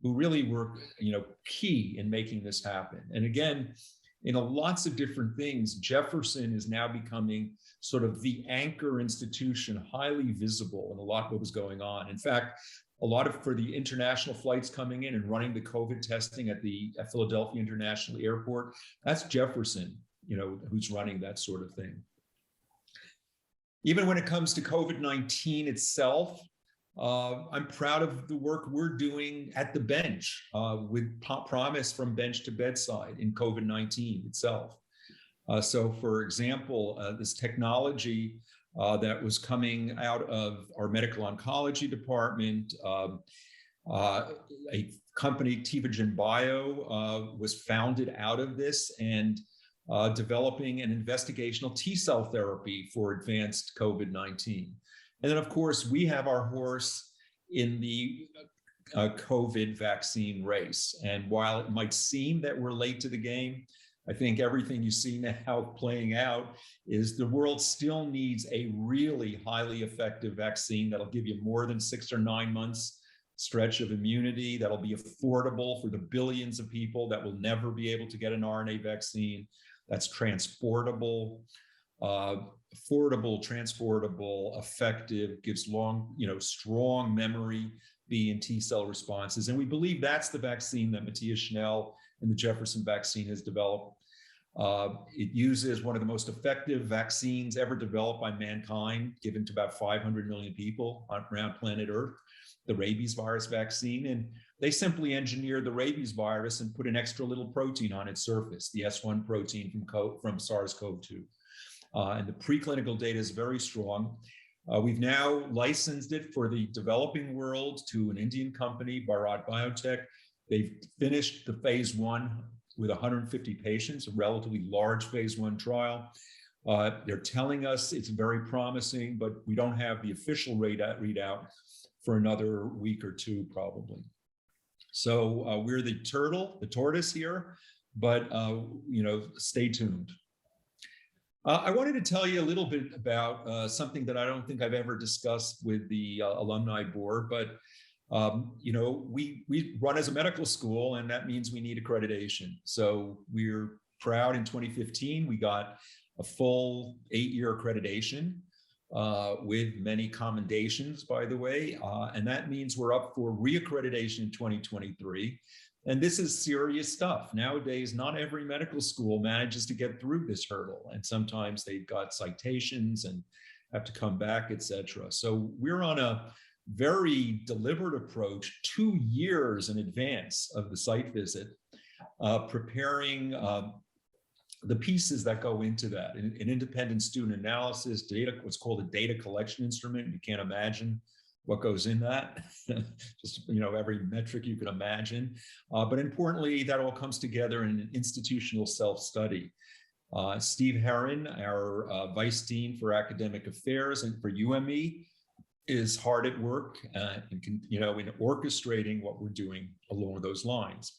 really were key in making this happen. And again, lots of different things, Jefferson is now becoming sort of the anchor institution, highly visible in a lot of what was going on. In fact, for the international flights coming in and running the COVID testing at Philadelphia International Airport, that's Jefferson, who's running that sort of thing. Even when it comes to COVID-19 itself, I'm proud of the work we're doing at the bench with promise from bench to bedside in COVID-19 itself. So for example, this technology that was coming out of our medical oncology department, a company, Tevagen Bio, was founded out of this and developing an investigational T-cell therapy for advanced COVID-19. And then, of course, we have our horse in the COVID vaccine race. And while it might seem that we're late to the game, I think everything you see now playing out is the world still needs a really highly effective vaccine that'll give you more than 6 or 9 months stretch of immunity, that'll be affordable for the billions of people that will never be able to get an RNA vaccine, that's transportable, affordable, transportable, effective, gives long, strong memory B and T cell responses. And we believe that's the vaccine that Matthias Schnell and the Jefferson vaccine has developed. It uses one of the most effective vaccines ever developed by mankind, given to about 500 million people around planet Earth, the rabies virus vaccine. And they simply engineered the rabies virus and put an extra little protein on its surface, the S1 protein from SARS-CoV-2. And the preclinical data is very strong. We've now licensed it for the developing world to an Indian company, Bharat Biotech. They've finished the phase 1 with 150 patients, a relatively large phase 1 trial. They're telling us it's very promising, but we don't have the official readout for another week or two, probably. So we're the tortoise here, but stay tuned. I wanted to tell you a little bit about something that I don't think I've ever discussed with the Alumni Board, but we run as a medical school, and that means we need accreditation. So we're proud in 2015, we got a full 8-year accreditation with many commendations, by the way. And that means we're up for reaccreditation in 2023. And this is serious stuff. Nowadays, not every medical school manages to get through this hurdle. And sometimes they've got citations and have to come back, et cetera. So we're on a very deliberate approach, 2 years in advance of the site visit, preparing the pieces that go into that. An independent student analysis, data, what's called a data collection instrument. You can't imagine what goes in that. Just every metric you can imagine. But importantly, that all comes together in an institutional self-study. Steve Herron, our Vice Dean for Academic Affairs and for UME, is hard at work in orchestrating what we're doing along those lines.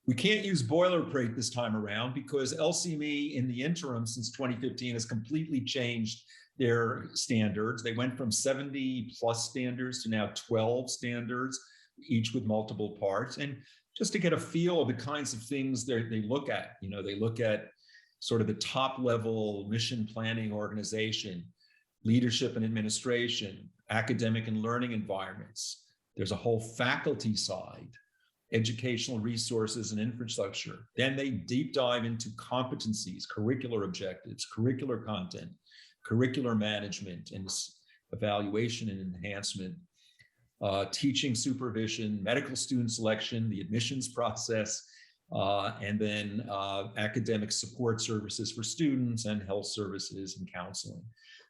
We can't use boilerplate this time around because LCME in the interim since 2015 has completely changed their standards. They went from 70 plus standards to now 12 standards, each with multiple parts. And just to get a feel of the kinds of things they look at, they look at sort of the top level mission planning organization, leadership and administration, academic and learning environments. There's a whole faculty side, educational resources and infrastructure. Then they deep dive into competencies, curricular objectives, curricular content, curricular management and evaluation and enhancement, teaching supervision, medical student selection, the admissions process, and then academic support services for students and health services and counseling.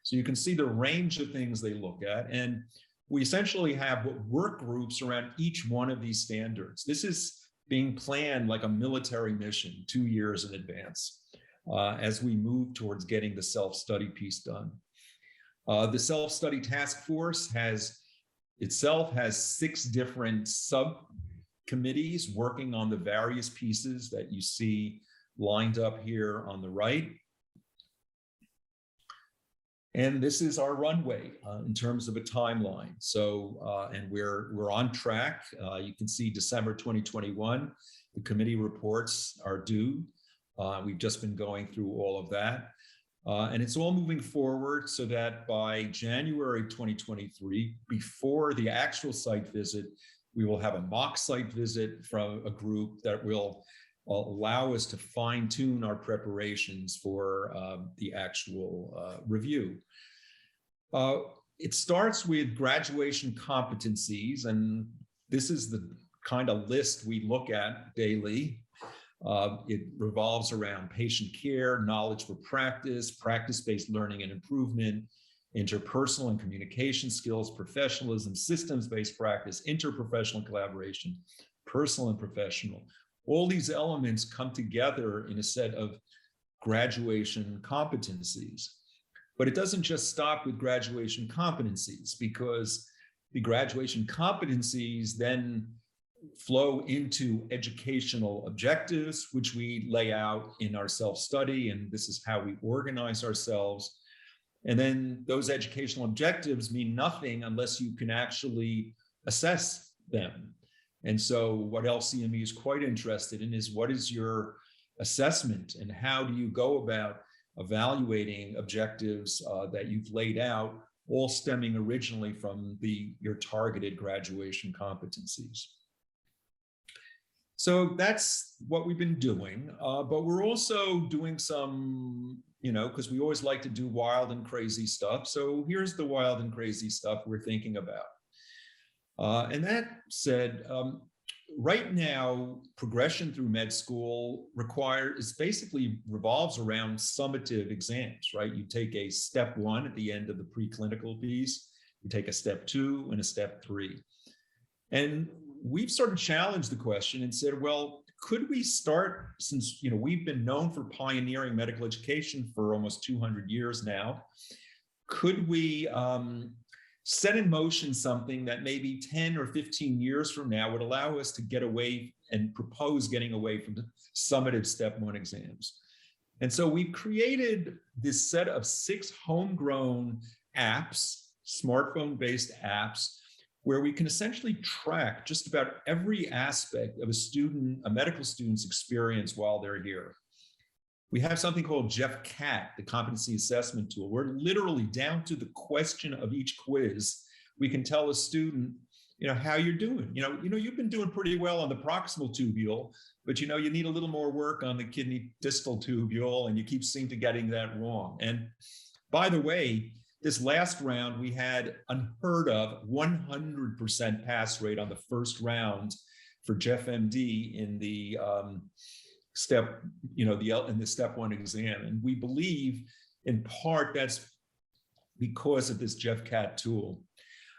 So you can see the range of things they look at. And we essentially have work groups around each one of these standards. This is being planned like a military mission 2 years in advance as we move towards getting the self-study piece done. The self-study task force has 6 different subcommittees working on the various pieces that you see lined up here on the right. And this is our runway in terms of a timeline. So, and we're on track. You can see December 2021, the committee reports are due. We've just been going through all of that. And it's all moving forward so that by January 2023, before the actual site visit, we will have a mock site visit from a group that will allow us to fine-tune our preparations for the actual review. It starts with graduation competencies, and this is the kind of list we look at daily. It revolves around patient care, knowledge for practice, practice-based learning and improvement, interpersonal and communication skills, professionalism, systems-based practice, interprofessional collaboration, personal and professional. All these elements come together in a set of graduation competencies. But it doesn't just stop with graduation competencies, because the graduation competencies then flow into educational objectives, which we lay out in our self-study, and this is how we organize ourselves. And then those educational objectives mean nothing unless you can actually assess them. And so what LCME is quite interested in is, what is your assessment and how do you go about evaluating objectives that you've laid out, all stemming originally from your targeted graduation competencies. So that's what we've been doing, but we're also doing some, because we always like to do wild and crazy stuff. So here's the wild and crazy stuff we're thinking about. And that said, right now, progression through med school basically revolves around summative exams, right? You take a step 1 at the end of the preclinical piece, you take a step 2 and a step 3. And we've sort of challenged the question and said, well, could we start, since we've been known for pioneering medical education for almost 200 years now, could we set in motion something that maybe 10 or 15 years from now would allow us to get away and propose getting away from the summative step 1 exams? And so we've created this set of 6 homegrown apps, smartphone-based apps, where we can essentially track just about every aspect of a medical student's experience while they're here. We have something called JeffCat, the competency assessment tool, where literally down to the question of each quiz, we can tell a student, how you're doing. You've been doing pretty well on the proximal tubule, but you need a little more work on the kidney distal tubule, and you seem to getting that wrong. And by the way, this last round, we had unheard of 100% pass rate on the first round for Jeff MD in the in the step 1 exam. And we believe in part that's because of this JeffCat tool.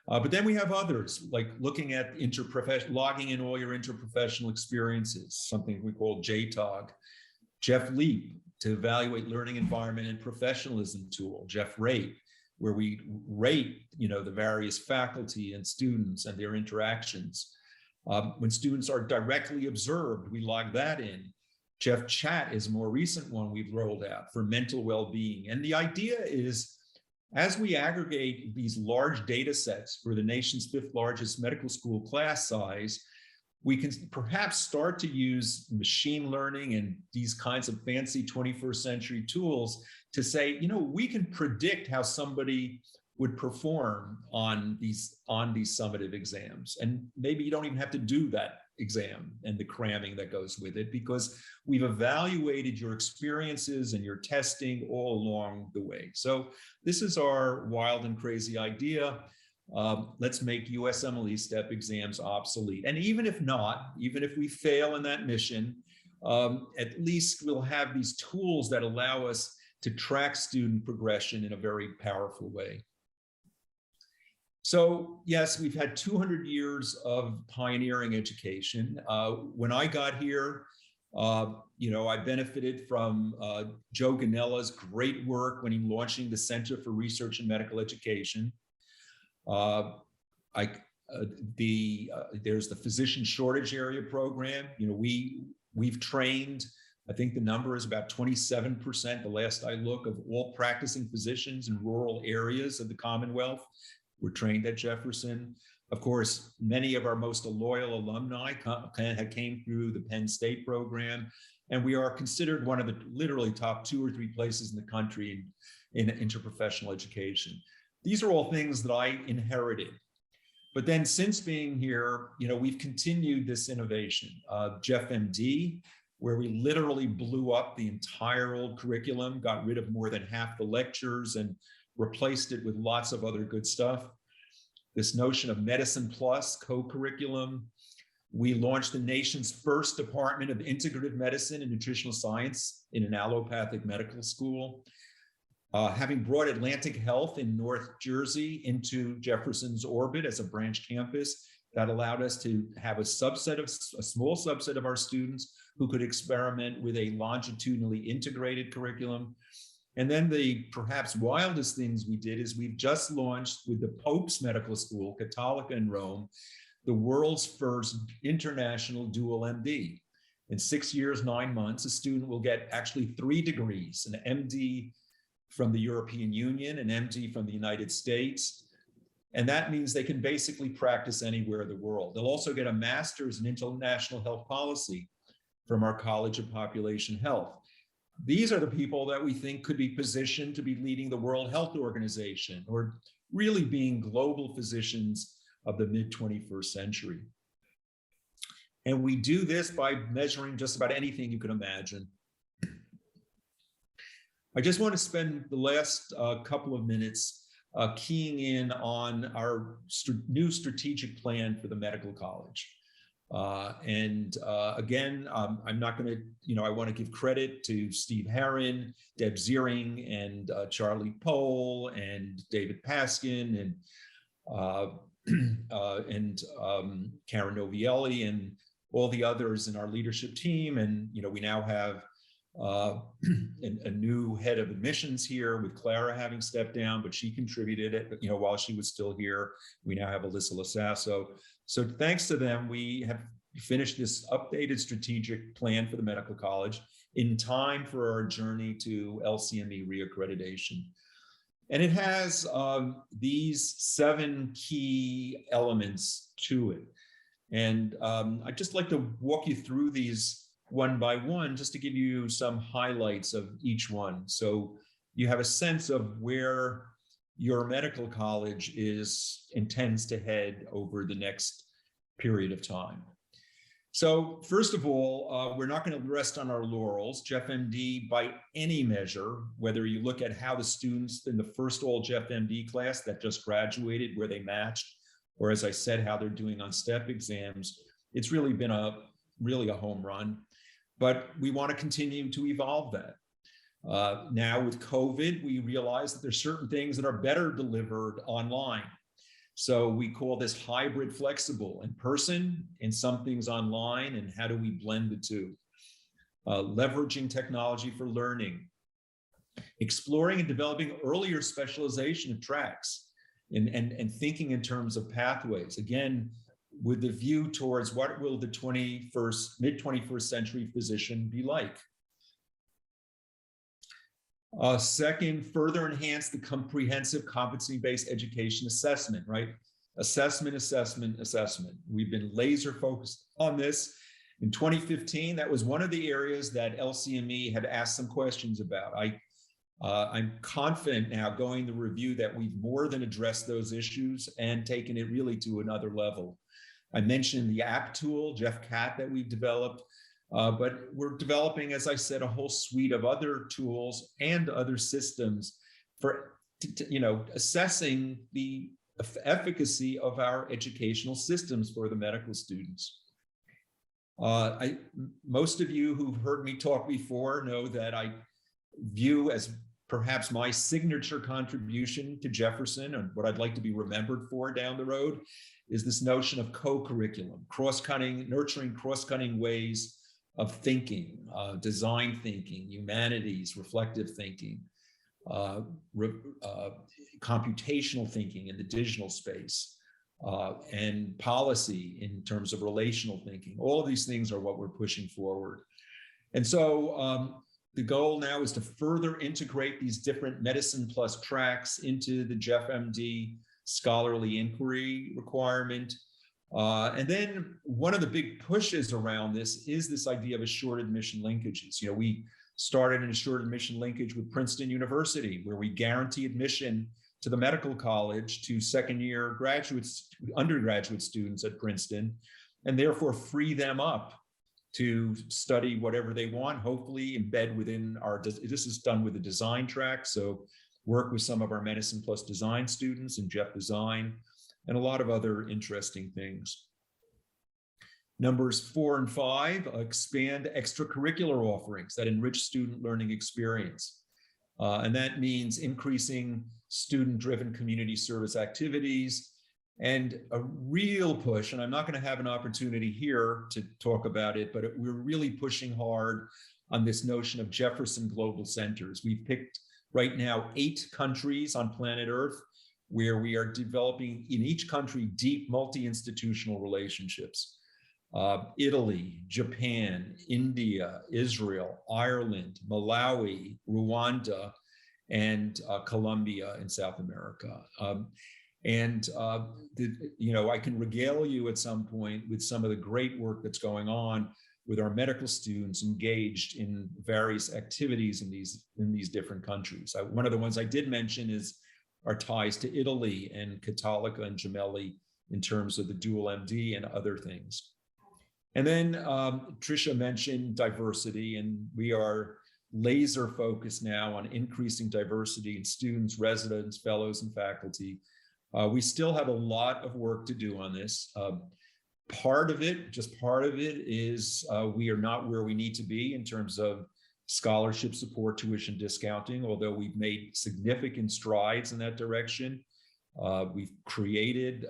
But then we have others, like looking at logging in all your interprofessional experiences, something we call JTOG. Jeff Leap, to evaluate learning environment and professionalism tool. Jeff Rate, where we rate the various faculty and students and their interactions. When students are directly observed, we log that in. Jeff Chat is a more recent one we've rolled out for mental well-being. And the idea is, as we aggregate these large data sets for the nation's 5th largest medical school class size, we can perhaps start to use machine learning and these kinds of fancy 21st century tools to say, we can predict how somebody would perform on these summative exams. And maybe you don't even have to do that exam and the cramming that goes with it, because we've evaluated your experiences and your testing all along the way. So this is our wild and crazy idea. Let's make USMLE step exams obsolete. And even if not, even if we fail in that mission, at least we'll have these tools that allow us to track student progression in a very powerful way. So yes, we've had 200 years of pioneering education. When I got here, I benefited from Joe Ganella's great work when he launching the Center for Research in Medical Education. There's the physician shortage area program. We've trained, I think the number is about 27%, the last I look, of all practicing physicians in rural areas of the Commonwealth were trained at Jefferson. Of course, many of our most loyal alumni came through the Penn State program, and we are considered one of the literally top 2 or 3 places in the country in interprofessional education. These are all things that I inherited. But then since being here, we've continued this innovation. JeffMD, where we literally blew up the entire old curriculum, got rid of more than half the lectures and replaced it with lots of other good stuff. This notion of Medicine Plus co-curriculum. We launched the nation's first department of integrative medicine and nutritional science in an allopathic medical school. Having brought Atlantic Health in North Jersey into Jefferson's orbit as a branch campus, that allowed us to have a small subset of our students who could experiment with a longitudinally integrated curriculum. And then the perhaps wildest things we did is we've just launched with the Pope's Medical School, Cattolica in Rome, the world's first international dual MD. In 6 years, 9 months, a student will get actually 3 degrees, an MD from the European Union, an MD from the United States. And that means they can basically practice anywhere in the world. They'll also get a master's in international health policy from our College of Population Health. These are the people that we think could be positioned to be leading the World Health Organization or really being global physicians of the mid-21st century. And we do this by measuring just about anything you can imagine. I just want to spend the last couple of minutes keying in on our new strategic plan for the medical college. Again, I'm not going to, I want to give credit to Steve Herron, Deb Ziering, and Charlie Pohl, and David Paskin, and Karen Novielli, and all the others in our leadership team. And, we now have a new head of admissions here with Clara having stepped down, but she contributed it, while she was still here. We now have Alyssa Lasasso. So thanks to them, we have finished this updated strategic plan for the medical college in time for our journey to LCME reaccreditation. And it has these 7 key elements to it. And I'd just like to walk you through these one by one, just to give you some highlights of each one. So you have a sense of where your medical college intends to head over the next period of time. So first of all, we're not going to rest on our laurels. JeffMD, by any measure, whether you look at how the students in the first all JeffMD class that just graduated, where they matched, or as I said, how they're doing on STEP exams, it's really been a home run. But we want to continue to evolve that. Now with COVID, we realize that there's certain things that are better delivered online. So we call this hybrid flexible, in person and some things online, and how do we blend the two? Leveraging technology for learning, exploring and developing earlier specialization of tracks, and thinking in terms of pathways. Again, with the view towards what will the mid-21st century physician be like. Second, further enhance the comprehensive competency-based education assessment, right? Assessment, assessment, assessment. We've been laser focused on this. In 2015, that was one of the areas that LCME had asked some questions about. I'm confident now going to review that we've more than addressed those issues and taken it really to another level. I mentioned the app tool, Jeff Cat, that we've developed, but we're developing, as I said, a whole suite of other tools and other systems for, assessing the efficacy of our educational systems for the medical students. Most of you who've heard me talk before know that I view as perhaps my signature contribution to Jefferson and what I'd like to be remembered for down the road is this notion of co-curriculum, nurturing cross-cutting ways of thinking, design thinking, humanities, reflective thinking, computational thinking in the digital space, and policy in terms of relational thinking. All of these things are what we're pushing forward. And so the goal now is to further integrate these different medicine plus tracks into the JeffMD scholarly inquiry requirement. And then one of the big pushes around this is this idea of assured admission linkages. You know, we started an assured admission linkage with Princeton University, where we guarantee admission to the medical college to second-year undergraduate students at Princeton, and therefore free them up to study whatever they want, hopefully embed within this is done with a design track, so work with some of our medicine plus design students in Jeff Design, and a lot of other interesting things. Numbers 4 and 5, expand extracurricular offerings that enrich student learning experience. And that means increasing student-driven community service activities and a real push, and I'm not going to have an opportunity here to talk about it, but we're really pushing hard on this notion of Jefferson Global Centers. We've picked right now 8 countries on planet Earth where we are developing in each country deep multi-institutional relationships. Italy, Japan, India, Israel, Ireland, Malawi, Rwanda, and Colombia in South America. I can regale you at some point with some of the great work that's going on with our medical students engaged in various activities in these different countries. One of the ones I did mention is our ties to Italy and Cattolica and Gemelli in terms of the dual MD and other things. And then Patricia mentioned diversity, and we are laser focused now on increasing diversity in students, residents, fellows, and faculty. We still have a lot of work to do on this. Part of it is we are not where we need to be in terms of scholarship support, tuition discounting, although we've made significant strides in that direction. We've created,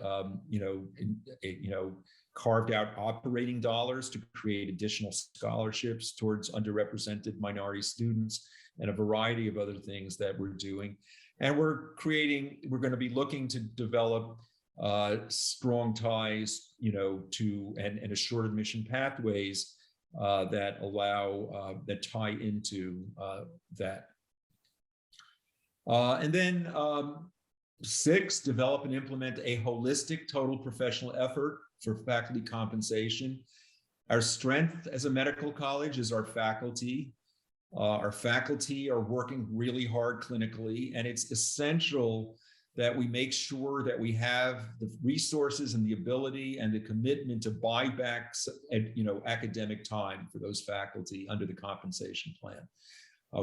carved out operating dollars to create additional scholarships towards underrepresented minority students and a variety of other things that we're doing. And we're going to be looking to develop strong ties, to and assured admission pathways that allow, that tie into that. And then 6, develop and implement a holistic total professional effort for faculty compensation. Our strength as a medical college is our faculty. Our faculty are working really hard clinically, and it's essential that we make sure that we have the resources and the ability and the commitment to buy back, academic time for those faculty under the compensation plan.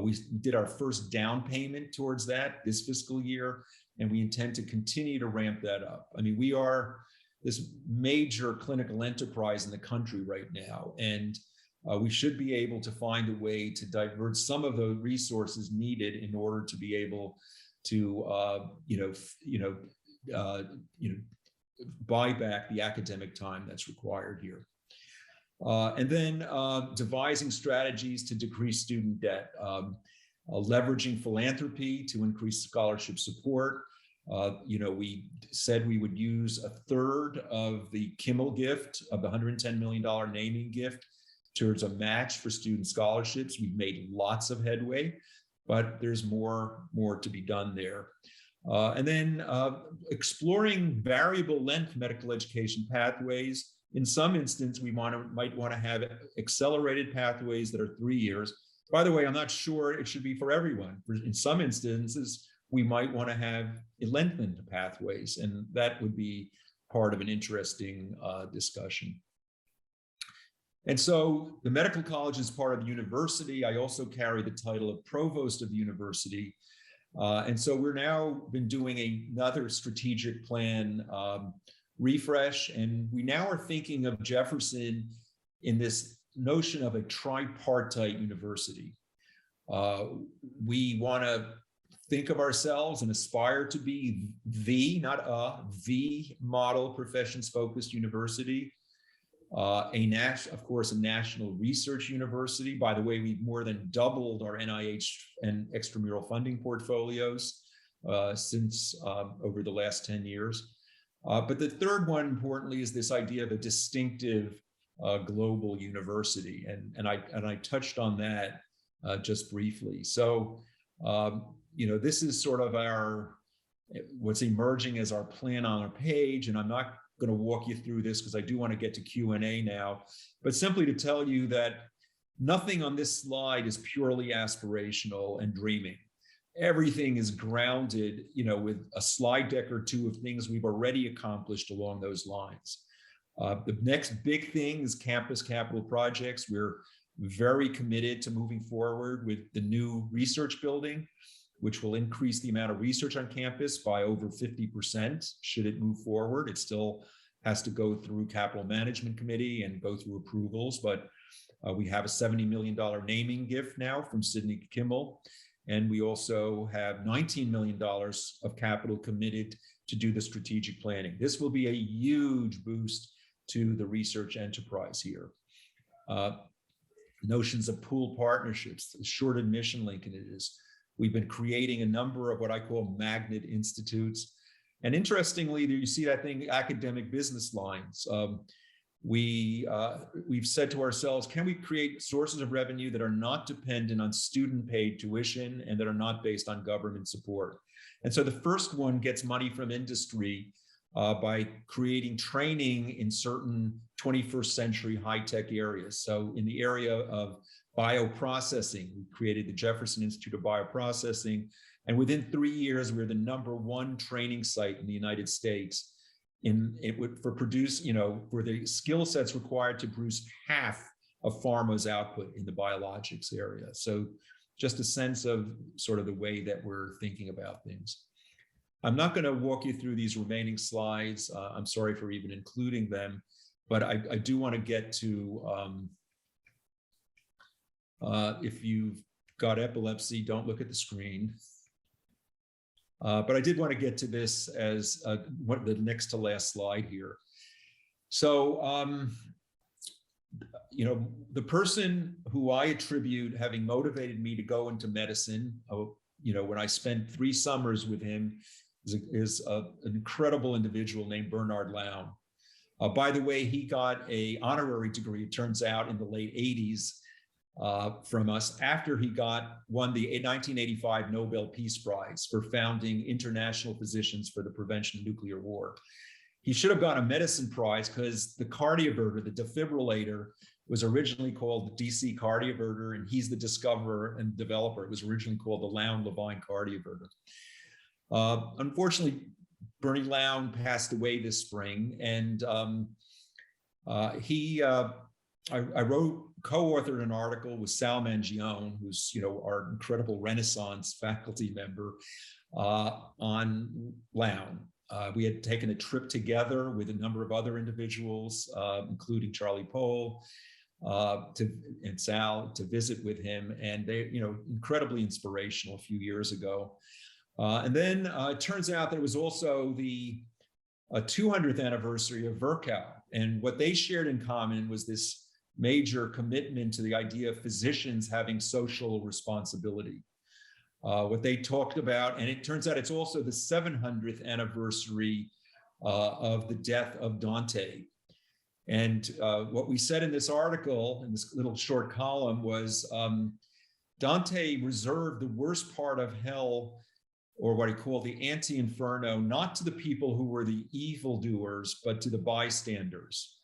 We did our first down payment towards that this fiscal year, and we intend to continue to ramp that up. I mean, we are this major clinical enterprise in the country right now, and we should be able to find a way to divert some of the resources needed in order to be able to, buy back the academic time that's required here. And then devising strategies to decrease student debt, leveraging philanthropy to increase scholarship support. We said we would use 1/3 of the Kimmel gift of the $110 million naming gift towards a match for student scholarships. We've made lots of headway, but there's more to be done there. And then exploring variable length medical education pathways. In some instance, we might want to have accelerated pathways that are 3 years. By the way, I'm not sure it should be for everyone. In some instances, we might want to have lengthened pathways, and that would be part of an interesting discussion. And so the medical college is part of the university. I also carry the title of Provost of the University. And so we're now been doing another strategic plan refresh, and we now are thinking of Jefferson in this notion of a tripartite university. We want to think of ourselves and aspire to be the model professions-focused university. Of course, a national research university. By the way, we've more than doubled our NIH and extramural funding portfolios since over the last 10 years. But the third one, importantly, is this idea of a distinctive global university, and I touched on that just briefly. So, this is sort of what's emerging as our plan on our page, and I'm not going to walk you through this because I do want to get to Q&A now, but simply to tell you that nothing on this slide is purely aspirational and dreaming. Everything is grounded, with a slide deck or two of things we've already accomplished along those lines. The next big thing is campus capital projects. We're very committed to moving forward with the new research building, which will increase the amount of research on campus by over 50% should it move forward. It still has to go through capital management committee and go through approvals, but we have a $70 million naming gift now from Sidney Kimmel. And we also have $19 million of capital committed to do the strategic planning. This will be a huge boost to the research enterprise here. Notions of pool partnerships, short admission linkages. We've been creating a number of what I call magnet institutes. And interestingly, you see that thing, academic business lines. We've said to ourselves, can we create sources of revenue that are not dependent on student paid tuition and that are not based on government support? And so the first one gets money from industry by creating training in certain 21st century high-tech areas. So in the area of bioprocessing, we created the Jefferson Institute of Bioprocessing. And within 3 years, we're the #1 training site in the United States for the skill sets required to produce half of pharma's output in the biologics area. So just a sense of sort of the way that we're thinking about things. I'm not going to walk you through these remaining slides. I'm sorry for even including them, but I do want to get to, if you've got epilepsy, don't look at the screen. But I did want to get to this as the next to last slide here. So, the person who I attribute having motivated me to go into medicine, when I spent 3 summers with him, is an incredible individual named Bernard Lown. By the way, he got an honorary degree, it turns out, in the late 80s from us after he won the 1985 Nobel Peace Prize for founding International Physicians for the Prevention of Nuclear War. He should have gotten a medicine prize because the cardioverter, the defibrillator, was originally called the DC cardioverter, and he's the discoverer and developer. It was originally called the Lown-Levine cardioverter. Unfortunately, Bernie Lown passed away this spring, and I co-authored an article with Sal Mangione, who's our incredible Renaissance faculty member, on Lown. We had taken a trip together with a number of other individuals, including Charlie Pohl and Sal, to visit with him, and they, incredibly inspirational a few years ago. And then it turns out there was also the 200th anniversary of Virchow, and what they shared in common was this major commitment to the idea of physicians having social responsibility. What they talked about, and it turns out it's also the 700th anniversary of the death of Dante. And what we said in this article, in this little short column, was Dante reserved the worst part of hell, or what he called the anti-inferno, not to the people who were the evildoers, but to the bystanders,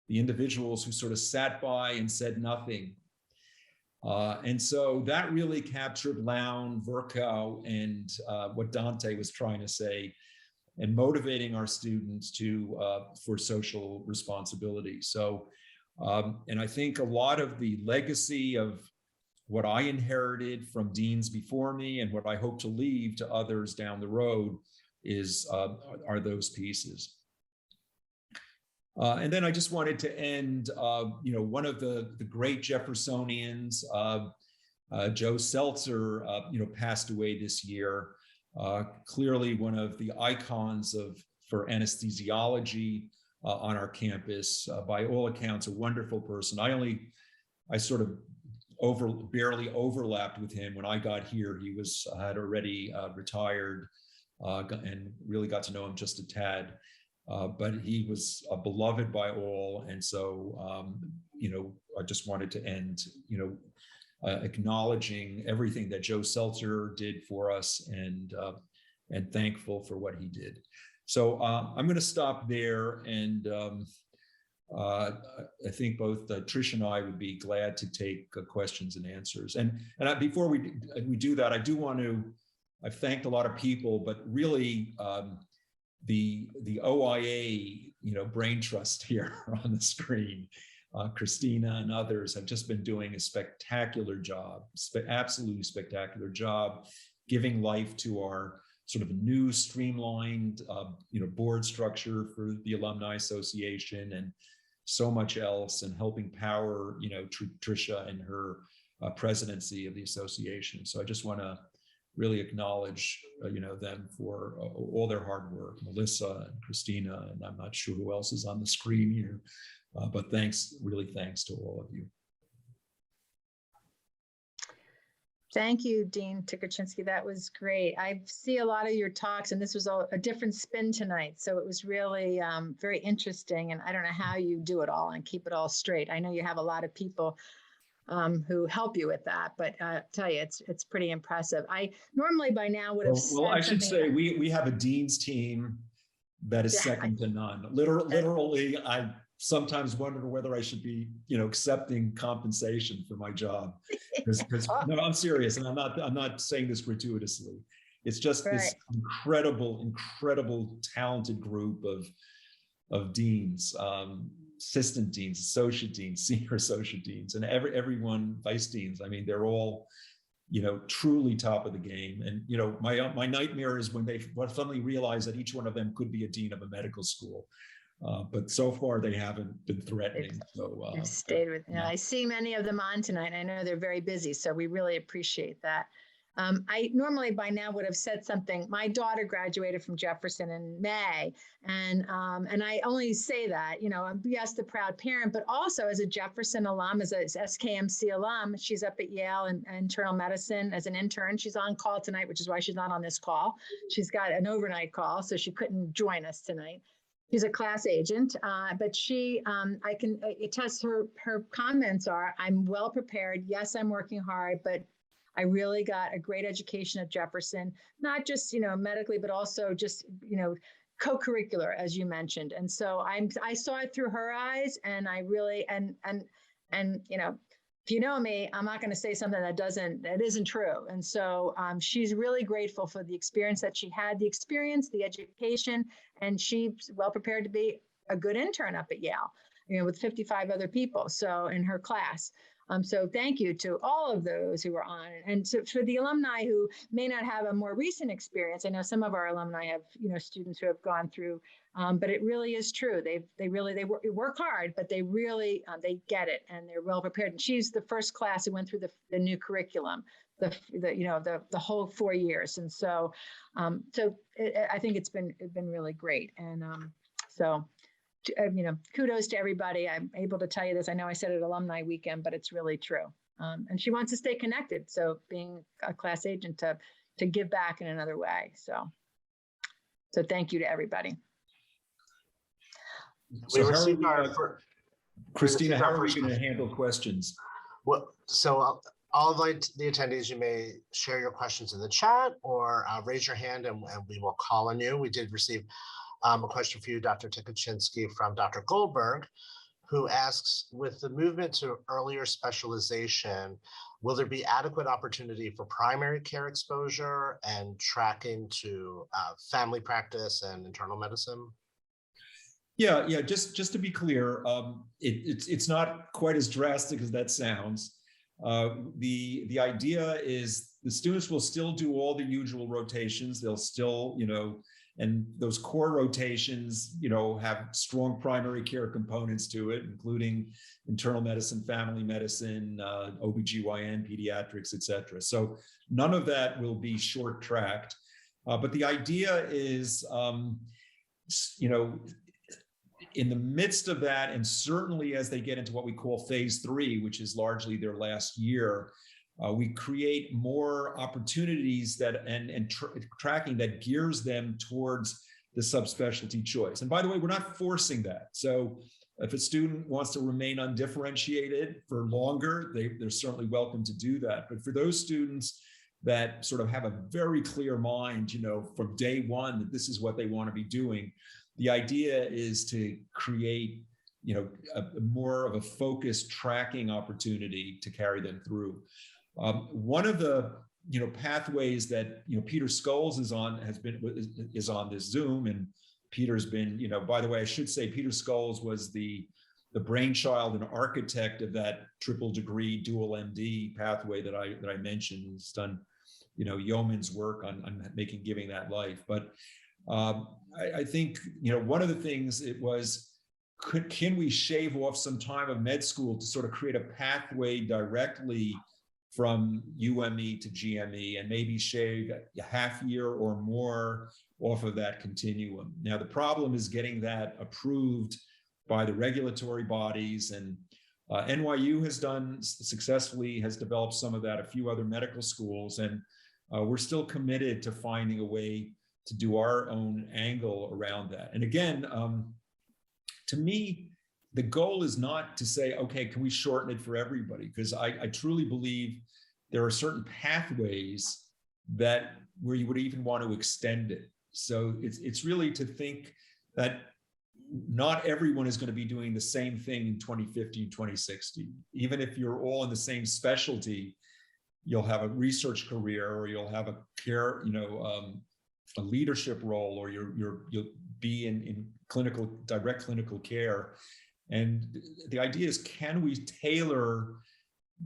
the individuals who sort of sat by and said nothing. And so that really captured Lown, Virchow, and what Dante was trying to say, and motivating our students for social responsibility. So, and I think a lot of the legacy of what I inherited from deans before me and what I hope to leave to others down the road are those pieces. And then I just wanted to end, one of the great Jeffersonians, Joe Seltzer, passed away this year. Clearly one of the icons for anesthesiology on our campus. By all accounts, a wonderful person. I sort of barely overlapped with him when I got here. He had already retired, and really got to know him just a tad. But he was beloved by all, and so I just wanted to end, acknowledging everything that Joe Seltzer did for us, and thankful for what he did. So I'm going to stop there, and I think both Trish and I would be glad to take questions and answers. And before we do that, I do want to. I've thanked a lot of people, but really. The OIA, brain trust here on the screen, Christina and others have just been doing a spectacular job, absolutely spectacular job, giving life to our sort of new streamlined, board structure for the Alumni Association and so much else, and helping power, Patricia and her presidency of the association. So I just want to really acknowledge, them for all their hard work, Melissa and Christina, and I'm not sure who else is on the screen here, but really thanks to all of you. Thank you, Dean Tykocinski. That was great. I see a lot of your talks, and this was a different spin tonight. So it was really very interesting, and I don't know how you do it all and keep it all straight. I know you have a lot of people who help you with that, but tell you, it's pretty impressive. I normally by now would have said I should say we have a dean's team that is second to none. Literally, I sometimes wonder whether I should be, accepting compensation for my job, because no, I'm serious, and I'm not saying this gratuitously. It's just this incredible, talented group of deans. Assistant deans, associate deans, senior associate deans, and everyone, vice deans. I mean, they're all, truly top of the game. And, my nightmare is when they suddenly realize that each one of them could be a dean of a medical school. But so far they haven't been threatening. They've stayed with me. Yeah. I see many of them on tonight. I know they're very busy, so we really appreciate that. I normally by now would have said something. My daughter graduated from Jefferson in May, and I only say that, yes, the proud parent, but also as a Jefferson alum, as a SKMC alum. She's up at Yale in internal medicine as an intern. She's on call tonight, which is why she's not on this call. She's got an overnight call, so she couldn't join us tonight. She's a class agent, but she, I can attest her comments are, I'm well prepared. Yes, I'm working hard, but I really got a great education at Jefferson, not just, medically, but also just, co-curricular, as you mentioned. And so I saw it through her eyes, and I really, and if you know me, I'm not going to say something that isn't true. And so she's really grateful for the experience that she had, the education, and she's well prepared to be a good intern up at Yale, with 55 other people. So in her class. So thank you to all of those who were on, and for the alumni who may not have a more recent experience. I know some of our alumni have, students who have gone through, but it really is true. They work hard, but they really they get it, and they're well prepared. And she's the first class who went through the new curriculum, the whole 4 years. And so, I think it's been really great. And so. Kudos to everybody. I'm able to tell you this. I know I said it Alumni Weekend, but it's really true. And she wants to stay connected. So being a class agent to give back in another way. So thank you to everybody. Christina, how are we going to handle questions? Well, so I'll invite the attendees. You may share your questions in the chat or raise your hand, and we will call on you. We did receive a question for you, Dr. Tykocinski, from Dr. Goldberg, who asks, with the movement to earlier specialization, will there be adequate opportunity for primary care exposure and tracking to family practice and internal medicine? Yeah. Just to be clear, it's not quite as drastic as that sounds. The idea is the students will still do all the usual rotations. They'll still, And those core rotations, have strong primary care components to it, including internal medicine, family medicine, OBGYN, pediatrics, et cetera. So none of that will be short-tracked. But the idea is, in the midst of that, and certainly as they get into what we call phase 3, which is largely their last year, we create more opportunities and tracking that gears them towards the subspecialty choice. And by the way, we're not forcing that. So if a student wants to remain undifferentiated for longer, they're certainly welcome to do that. But for those students that sort of have a very clear mind, from day one, that this is what they want to be doing, the idea is to create, more of a focused tracking opportunity to carry them through. One of the, pathways that, Peter Scholes is on this Zoom, and Peter's been, by the way, I should say Peter Scholes was the brainchild and architect of that triple degree dual MD pathway that I mentioned. He's done, yeoman's work on giving that life. But I think, one of the things it was, can we shave off some time of med school to sort of create a pathway directly from UME to GME and maybe shave a half year or more off of that continuum. Now, the problem is getting that approved by the regulatory bodies, and NYU has developed some of that, a few other medical schools, and we're still committed to finding a way to do our own angle around that. And again, to me, the goal is not to say, okay, can we shorten it for everybody? Because I truly believe there are certain pathways where you would even want to extend it. So it's really to think that not everyone is going to be doing the same thing in 2050 and 2060. Even if you're all in the same specialty, you'll have a research career, or you'll have a care, a leadership role, or you'll be in direct clinical care. And the idea is, can we tailor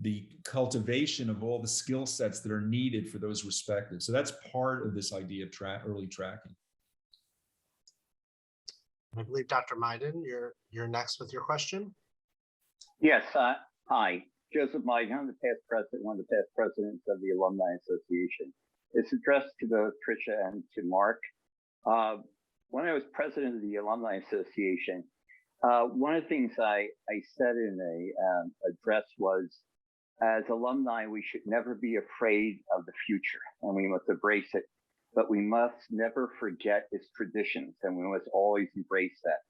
the cultivation of all the skill sets that are needed for those respective? So that's part of this idea of early tracking. I believe Dr. Meiden, you're next with your question. Yes, hi, Joseph Meiden. I'm one of the past presidents of the Alumni Association. It's addressed to both Patricia and to Mark. When I was president of the Alumni Association, one of the things I said in a address was, as alumni, we should never be afraid of the future, and we must embrace it. But we must never forget its traditions, and we must always embrace that.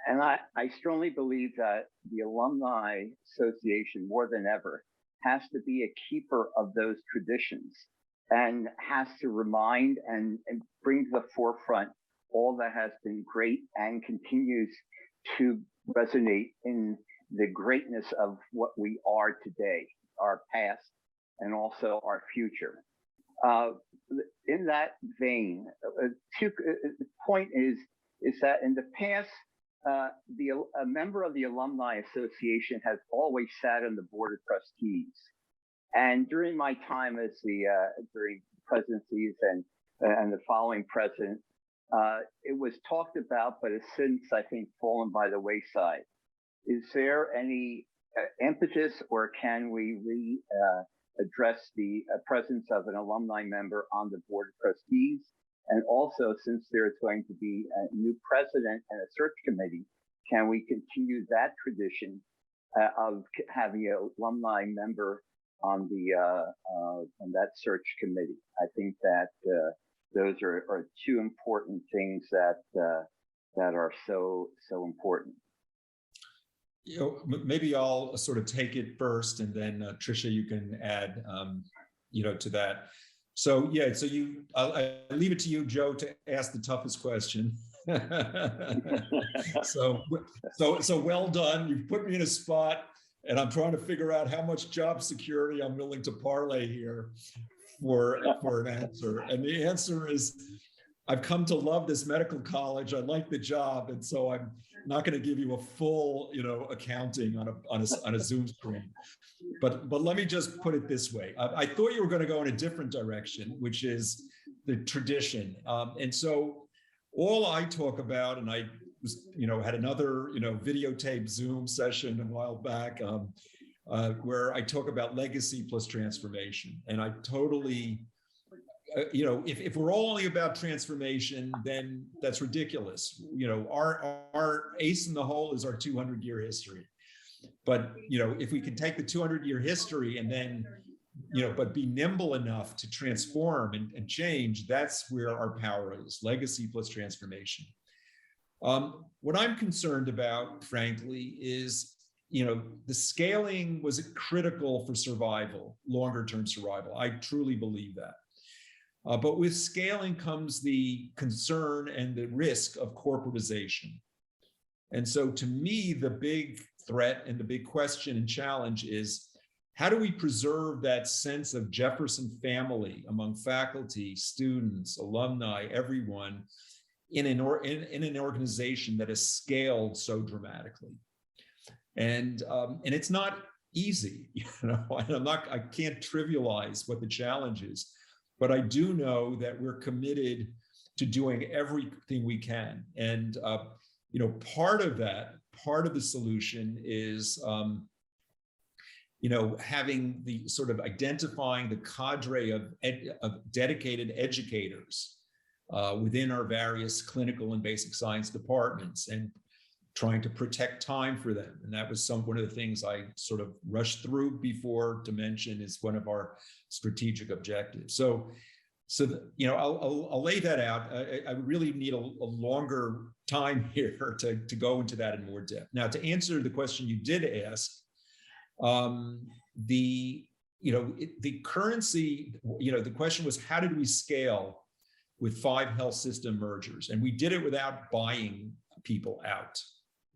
And I strongly believe that the Alumni Association, more than ever, has to be a keeper of those traditions, and has to remind and bring to the forefront all that has been great and continues to resonate in the greatness of what we are today, our past, and also our future. In that vein, the point is that in the past, a member of the Alumni Association has always sat on the board of trustees. And during my time as during presidencies and the following president, it was talked about, but has since, I think, fallen by the wayside. Is there any impetus, or can we address the presence of an alumni member on the board of trustees? And also, since there's going to be a new president and a search committee, can we continue that tradition of having an alumni member on that search committee? I think that those are two important things that are so important. Maybe I'll sort of take it first, and then Tricia, you can add, to that. So yeah, so I leave it to you, Joe, to ask the toughest question. so well done. You've put me in a spot, and I'm trying to figure out how much job security I'm willing to parlay here for an answer. And the answer is, I've come to love this medical college. I like the job, and so I'm not going to give you a full, accounting on a Zoom screen. But let me just put it this way. I thought you were going to go in a different direction, which is the tradition. And so all I talk about, and I was, had another, videotape Zoom session a while back where I talk about legacy plus transformation. And I totally, if we're all only about transformation, then that's ridiculous. Our ace in the hole is our 200-year history. But, if we can take the 200-year history and then, but be nimble enough to transform and change, that's where our power is, legacy plus transformation. What I'm concerned about, frankly, is, the scaling was critical for survival, longer term survival. I truly believe that. But with scaling comes the concern and the risk of corporatization. And so to me, the big threat and the big question and challenge is, how do we preserve that sense of Jefferson family among faculty, students, alumni, everyone in an organization that has scaled so dramatically? And it's not easy, I can't trivialize what the challenge is, but I do know that we're committed to doing everything we can. And part of the solution is having the sort of identifying the cadre of dedicated educators within our various clinical and basic science departments and trying to protect time for them. And that was one of the things I sort of rushed through before to mention is one of our strategic objectives. So I'll lay that out. I really need a longer time here to go into that in more depth. Now, to answer the question you did ask, the currency, the question was, how did we scale with 5 health system mergers? And we did it without buying people out.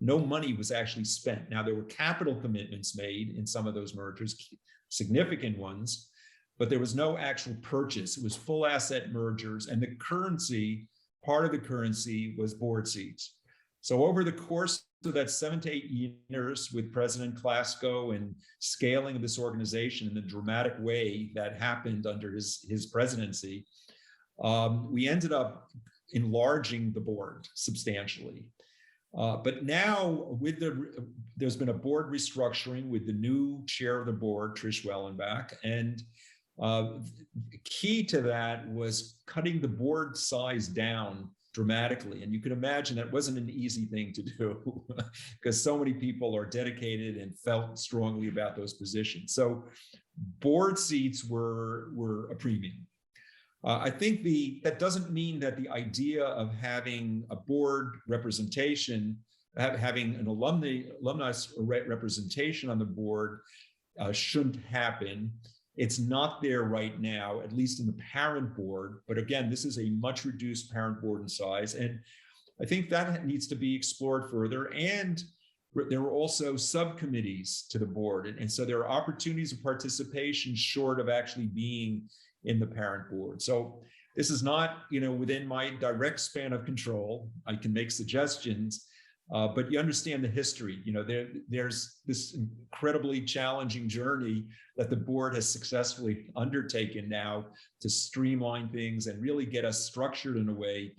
No money was actually spent. Now, there were capital commitments made in some of those mergers, significant ones, but there was no actual purchase. It was full asset mergers, and the currency, part of the currency was board seats. So over the course of that 7 to 8 years with President Klasko and scaling of this organization in the dramatic way that happened under his presidency, we ended up enlarging the board substantially. But now there's been a board restructuring with the new chair of the board, Trish Wellenbach, and key to that was cutting the board size down dramatically. And you can imagine that wasn't an easy thing to do because so many people are dedicated and felt strongly about those positions. So board seats were a premium. I think that doesn't mean that the idea of having a board representation, having an alumni representation on the board shouldn't happen. It's not there right now, at least in the parent board. But again, this is a much reduced parent board in size. And I think that needs to be explored further. And there were also subcommittees to the board. And so there are opportunities of participation short of actually being in the parent board. So this is not, within my direct span of control. I can make suggestions, but you understand the history. There's this incredibly challenging journey that the board has successfully undertaken now to streamline things and really get us structured in a way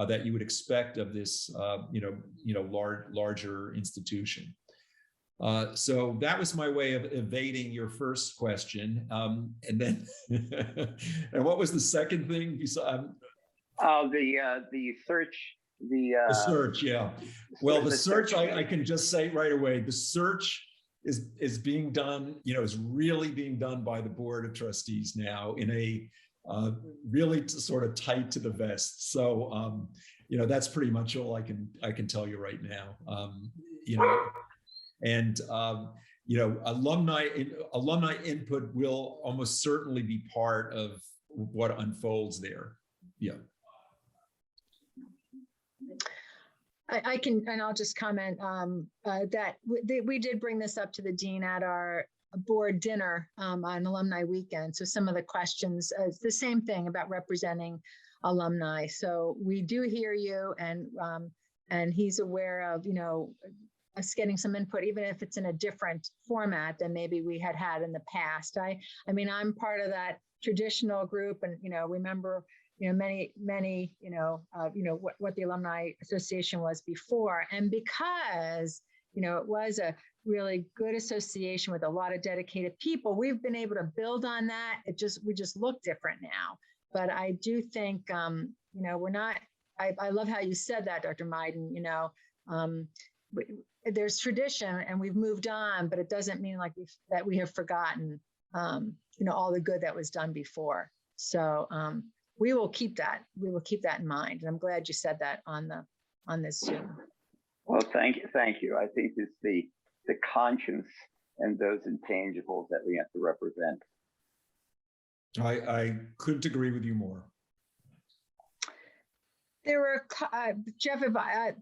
that you would expect of this, larger institution. So that was my way of evading your first question. And then, and what was the second thing? The search. The search, yeah. Well, the search, I can just say right away, the search is being done, is really being done by the Board of Trustees now in a really sort of tight to the vest. So, that's pretty much all I can tell you right now. And alumni input will almost certainly be part of what unfolds there. Yeah. I can, and I'll just comment that we did bring this up to the dean at our board dinner on Alumni Weekend. So some of the questions, it's the same thing about representing alumni. So we do hear you, and he's aware of, us getting some input, even if it's in a different format than maybe we had in the past. I mean, I'm part of that traditional group, and remember many what the Alumni Association was before, and because it was a really good association with a lot of dedicated people, we've been able to build on that. We just look different now. But I do think we're not. I love how you said that, Dr. Meiden. There's tradition and we've moved on, but it doesn't mean that we have forgotten all the good that was done before. So we will keep that. We will keep that in mind. And I'm glad you said that on this Zoom. Well, thank you. I think it's the conscience and those intangibles that we have to represent. I couldn't agree with you more. There were, Jeff,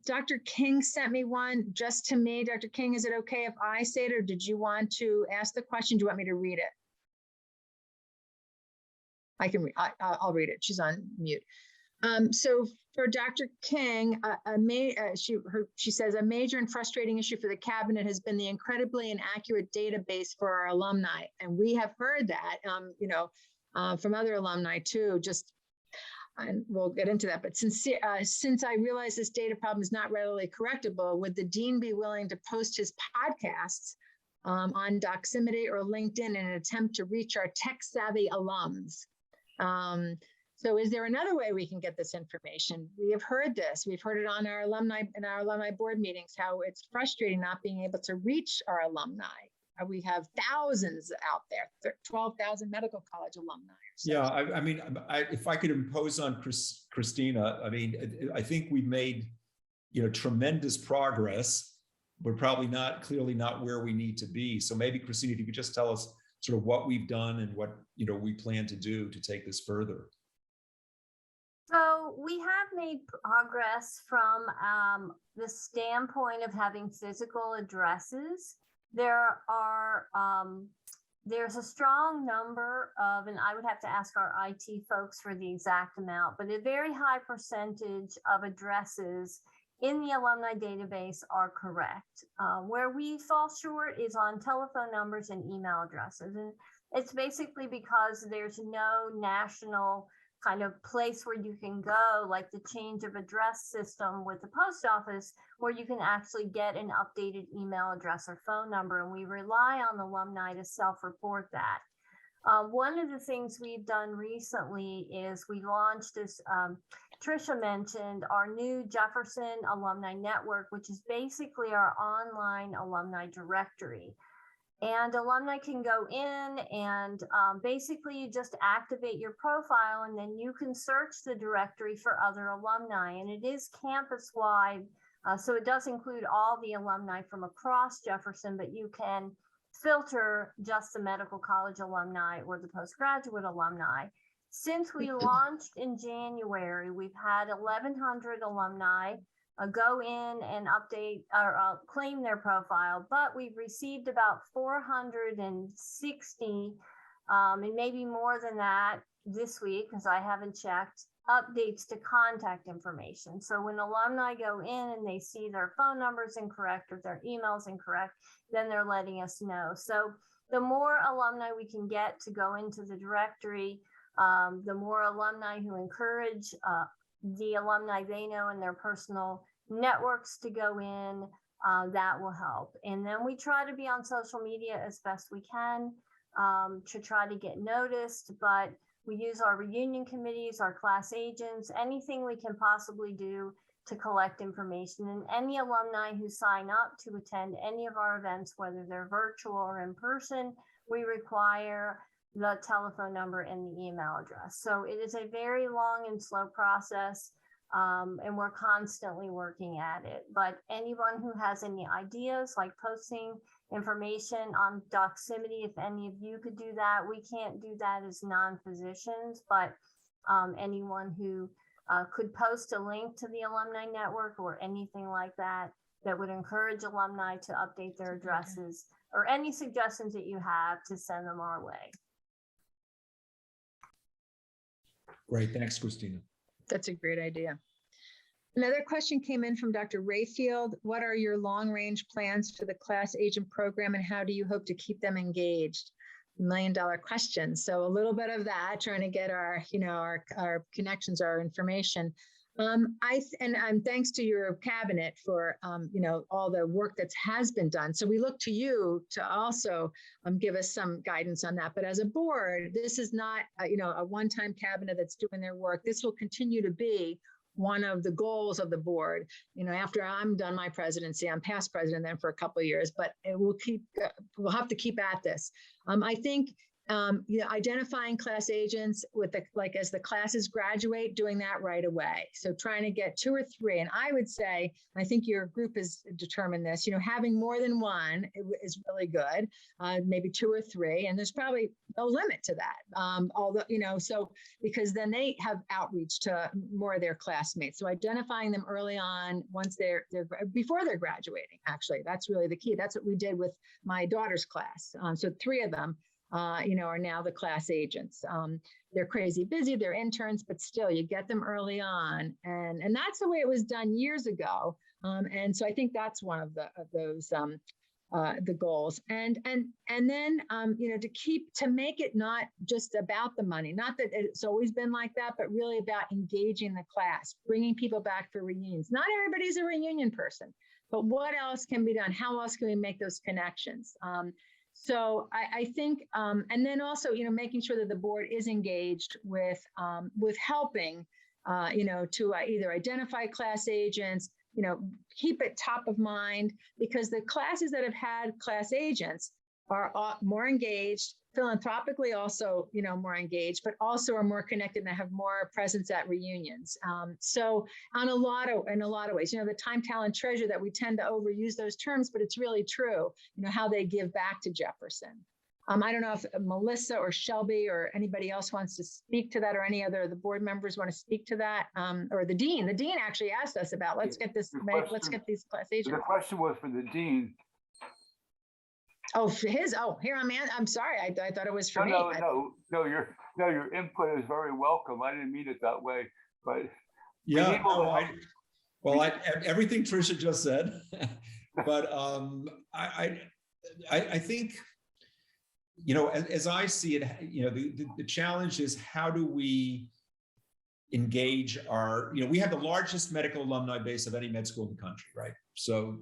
Dr. King sent me one just to me. Dr. King, is it okay if I say it, or did you want to ask the question? Do you want me to read it? I can. I'll read it. She's on mute. So for Dr. King, she says a major and frustrating issue for the cabinet has been the incredibly inaccurate database for our alumni, and we have heard that, from other alumni too. And we'll get into that. But since I realize this data problem is not readily correctable, would the dean be willing to post his podcasts on Doximity or LinkedIn in an attempt to reach our tech-savvy alums? So is there another way we can get this information? We have heard this. We've heard it on our alumni board meetings, how it's frustrating not being able to reach our alumni. We have thousands out there, 12,000 medical college alumni. Yeah, if I could impose on Christina, I think we've made, tremendous progress. We're probably clearly not where we need to be. So maybe Christina, if you could just tell us sort of what we've done and what, we plan to do to take this further. So we have made progress from the standpoint of having physical addresses. There's a strong number of, and I would have to ask our IT folks for the exact amount, but a very high percentage of addresses in the alumni database are correct. Where we fall short is on telephone numbers and email addresses. And it's basically because there's no national kind of place where you can go, like the change of address system with the post office, where you can actually get an updated email address or phone number. And we rely on alumni to self-report that. One of the things we've done recently is we launched this, Patricia mentioned, our new Jefferson Alumni Network, which is basically our online alumni directory. And alumni can go in and basically you just activate your profile and then you can search the directory for other alumni. And it is campus-wide, so it does include all the alumni from across Jefferson, but you can filter just the medical college alumni or the postgraduate alumni. Since we launched in January, we've had 1,100 alumni go in and update or claim their profile, but we've received about 460 and maybe more than that this week, because I haven't checked, updates to contact information. So when alumni go in and they see their phone numbers incorrect or their emails incorrect, then they're letting us know. So the more alumni we can get to go into the directory, the more alumni who encourage the alumni they know in their personal networks to go in, that will help. And then we try to be on social media as best we can to try to get noticed, but we use our reunion committees, our class agents, anything we can possibly do to collect information. And any alumni who sign up to attend any of our events, whether they're virtual or in person, we require the telephone number and the email address. So it is a very long and slow process, and we're constantly working at it. But anyone who has any ideas, like posting information on Doximity, if any of you could do that, we can't do that as non-physicians, but anyone who could post a link to the alumni network or anything like that, that would encourage alumni to update their addresses, or any suggestions that you have, to send them our way. Great, thanks, Christina. That's a great idea. Another question came in from Dr. Rayfield. What are your long-range plans for the class agent program and how do you hope to keep them engaged? million-dollar question. So a little bit of that, trying to get our, our connections, our information. And thanks to your cabinet for, all the work that has been done. So we look to you to also give us some guidance on that. But as a board, this is not, a one-time cabinet that's doing their work. This will continue to be one of the goals of the board. After I'm done my presidency, I'm past president then for a couple of years, but we'll have to keep at this. I think identifying class agents with as the classes graduate, doing that right away. So trying to get 2 or 3, and I would say, I think your group has determined this, having more than one is really good, maybe 2 or 3, and there's probably no limit to that. Although, so because then they have outreach to more of their classmates. So identifying them early on, once they're before they're graduating, actually, that's really the key. That's what we did with my daughter's class. So 3 of them, are now the class agents. They're crazy busy, they're interns, but still you get them early on. And that's the way it was done years ago. And so I think that's one of those the goals. And then, to make it not just about the money, not that it's always been like that, but really about engaging the class, bringing people back for reunions. Not everybody's a reunion person, but what else can be done? How else can we make those connections? So I think, and then also, making sure that the board is engaged with helping, to either identify class agents, keep it top of mind, because the classes that have had class agents are more engaged, philanthropically also, more engaged, but also are more connected and have more presence at reunions. So in a lot of ways, the time, talent, treasure, that we tend to overuse those terms, but it's really true, how they give back to Jefferson. I don't know if Melissa or Shelby or anybody else wants to speak to that, or any other of the board members want to speak to that, or the dean. The dean actually asked us about, let's get these class agents. The question was for the dean. Oh, here I'm sorry. I thought it was for me. No, your input is very welcome. I didn't mean it that way, but yeah. Everything Tricia just said, but I think, as I see it, the challenge is, how do we engage our, we have the largest medical alumni base of any med school in the country, right? So,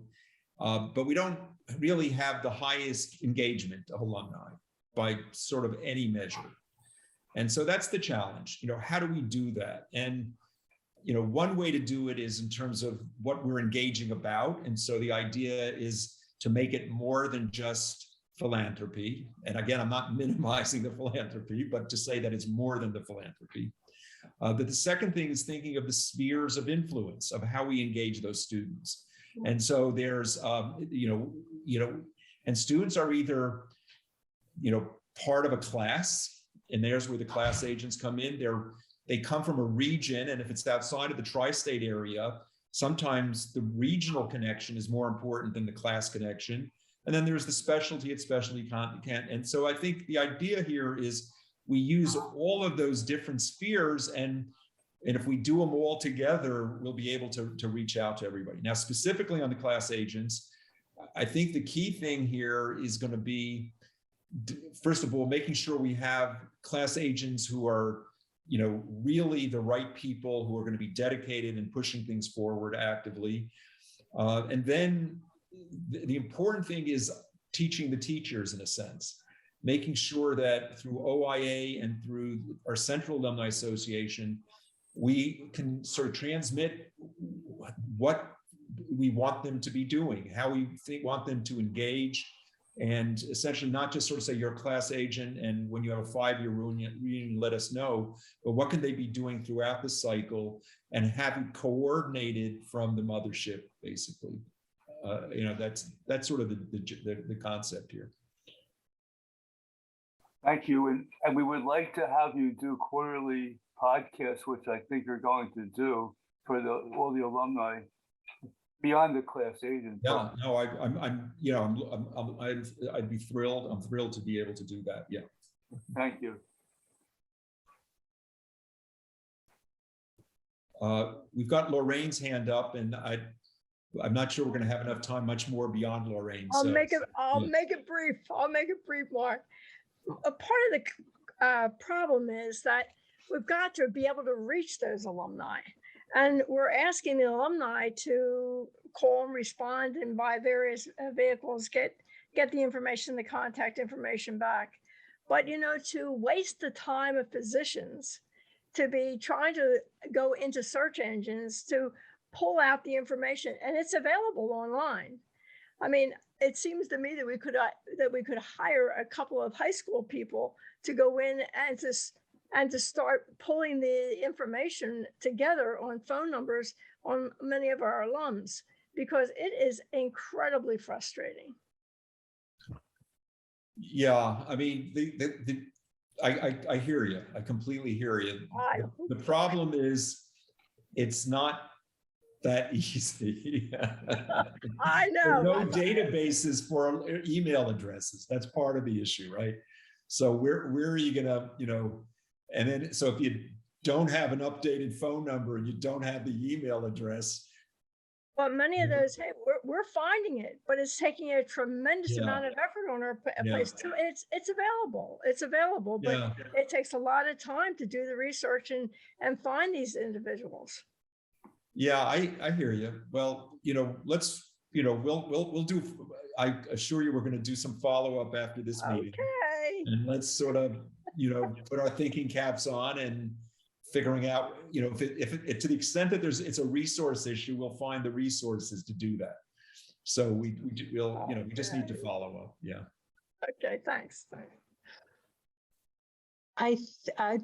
but we don't really have the highest engagement of alumni by sort of any measure. And so that's the challenge. How do we do that? And, one way to do it is in terms of what we're engaging about. And so the idea is to make it more than just philanthropy. And again, I'm not minimizing the philanthropy, but to say that it's more than the philanthropy. But the second thing is thinking of the spheres of influence of how we engage those students. And so there's, and students are either, part of a class, and there's where the class agents come in. They come from a region, and if it's outside of the tri-state area, sometimes the regional connection is more important than the class connection. And then there's the specialty at specialty content. And so I think the idea here is we use all of those different spheres, and if we do them all together, we'll be able to reach out to everybody. Now, specifically on the class agents, I think the key thing here is going to be, first of all, making sure we have class agents who are, really the right people, who are going to be dedicated and pushing things forward actively. And then the important thing is teaching the teachers, in a sense, making sure that through OIA and through our Central Alumni Association, we can sort of transmit what we want them to be doing, how we want them to engage, and essentially not just sort of say you're a class agent and when you have a 5-year reunion, let us know, but what can they be doing throughout the cycle, and have it coordinated from the mothership, basically. That's sort of the concept here. Thank you. And we would like to have you do quarterly podcasts, which I think you're going to do for all the alumni beyond the class agent. Yeah, no, I'd be thrilled. I'm thrilled to be able to do that. Yeah. Thank you. We've got Lorraine's hand up, and I'm not sure we're going to have enough time much more beyond Lorraine. I'll make it brief. I'll make it brief, Mark. a part of the problem is that we've got to be able to reach those alumni. And we're asking the alumni to call and respond and by various vehicles, get the information, the contact information back. But, you know, to waste the time of physicians to be trying to go into search engines to pull out the information, and it's available online. I mean, it seems to me that we could hire a couple of high school people to go in and to start pulling the information together on phone numbers on many of our alums, because it is incredibly frustrating. Yeah, I mean, I hear you. I completely hear you. The problem is, it's not that easy. I know. No databases for email addresses. That's part of the issue, right? So where are you gonna, you know, and then so if you don't have an updated phone number and you don't have the email address. Well, many of those, hey, we're finding it, but it's taking a tremendous amount of effort on our place too. It's available. It's available, but it takes a lot of time to do the research and find these individuals. Yeah, I hear you. Well, you know, let's, you know, we'll do, I assure you, we're going to do some follow-up after this meeting. Okay. And let's sort of, you know, put our thinking caps on and figuring out, you know, if to the extent that it's a resource issue, we'll find the resources to do that. So we'll, you know, we just need to follow up. Yeah. Okay, thanks.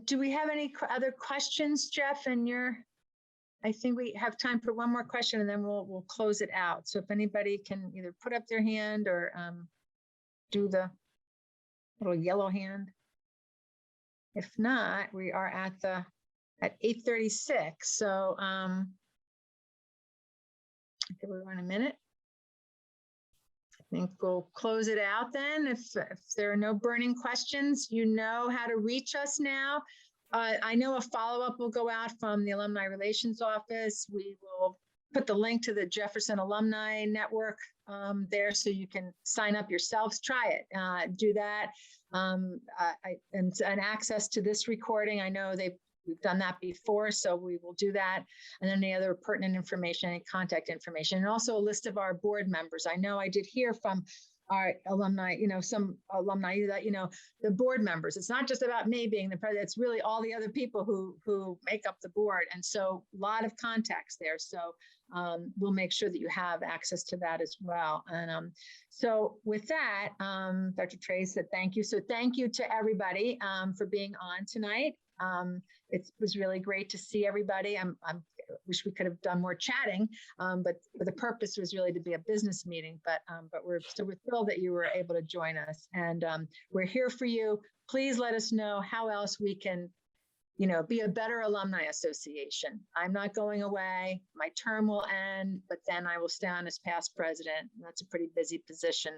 Do we have any other questions, Jeff? And I think we have time for one more question and then we'll close it out. So if anybody can either put up their hand or do the little yellow hand. If not, we are at 8:36. So give everyone a minute. I think we'll close it out then. If there are no burning questions, you know how to reach us now. I know a follow-up will go out from the Alumni Relations Office. We will put the link to the Jefferson Alumni Network there so you can sign up yourselves. Try it, do that. And access to this recording. I know we've done that before, so we will do that. And then any other pertinent information and contact information, and also a list of our board members. I know I did hear from our alumni, you know, some alumni that, you know, the board members, it's not just about me being the president, it's really all the other people who make up the board. And so a lot of contacts there. So we'll make sure that you have access to that as well. And so with that, Dr. Trey said, thank you. So thank you to everybody for being on tonight. It was really great to see everybody. I wish we could have done more chatting, but the purpose was really to be a business meeting. But we're thrilled that you were able to join us, and we're here for you. Please let us know how else we can, you know, be a better alumni association. I'm not going away. My term will end, but then I will stay on as past president. And that's a pretty busy position,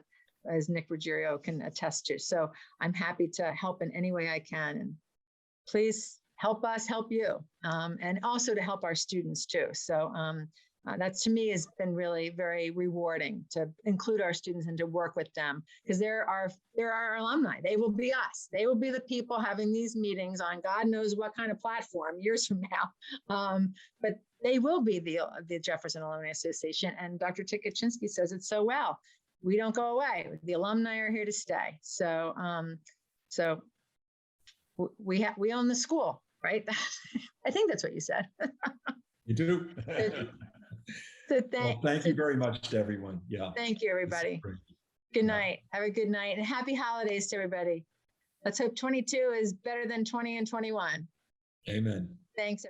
as Nick Ruggiero can attest to. So I'm happy to help in any way I can. And please help us help you, and also to help our students too. So that to me has been really very rewarding to include our students and to work with them, because they're our alumni. They will be us. They will be the people having these meetings on God knows what kind of platform years from now. But they will be the Jefferson Alumni Association. And Dr. Tykocinski says it so well. We don't go away. The alumni are here to stay. So we own the school, right? I think that's what you said. You do. So thank you very much to everyone. Yeah. Thank you, everybody. Good night. Have a good night and happy holidays to everybody. Let's hope 22 is better than 20 and 21. Amen. Thanks.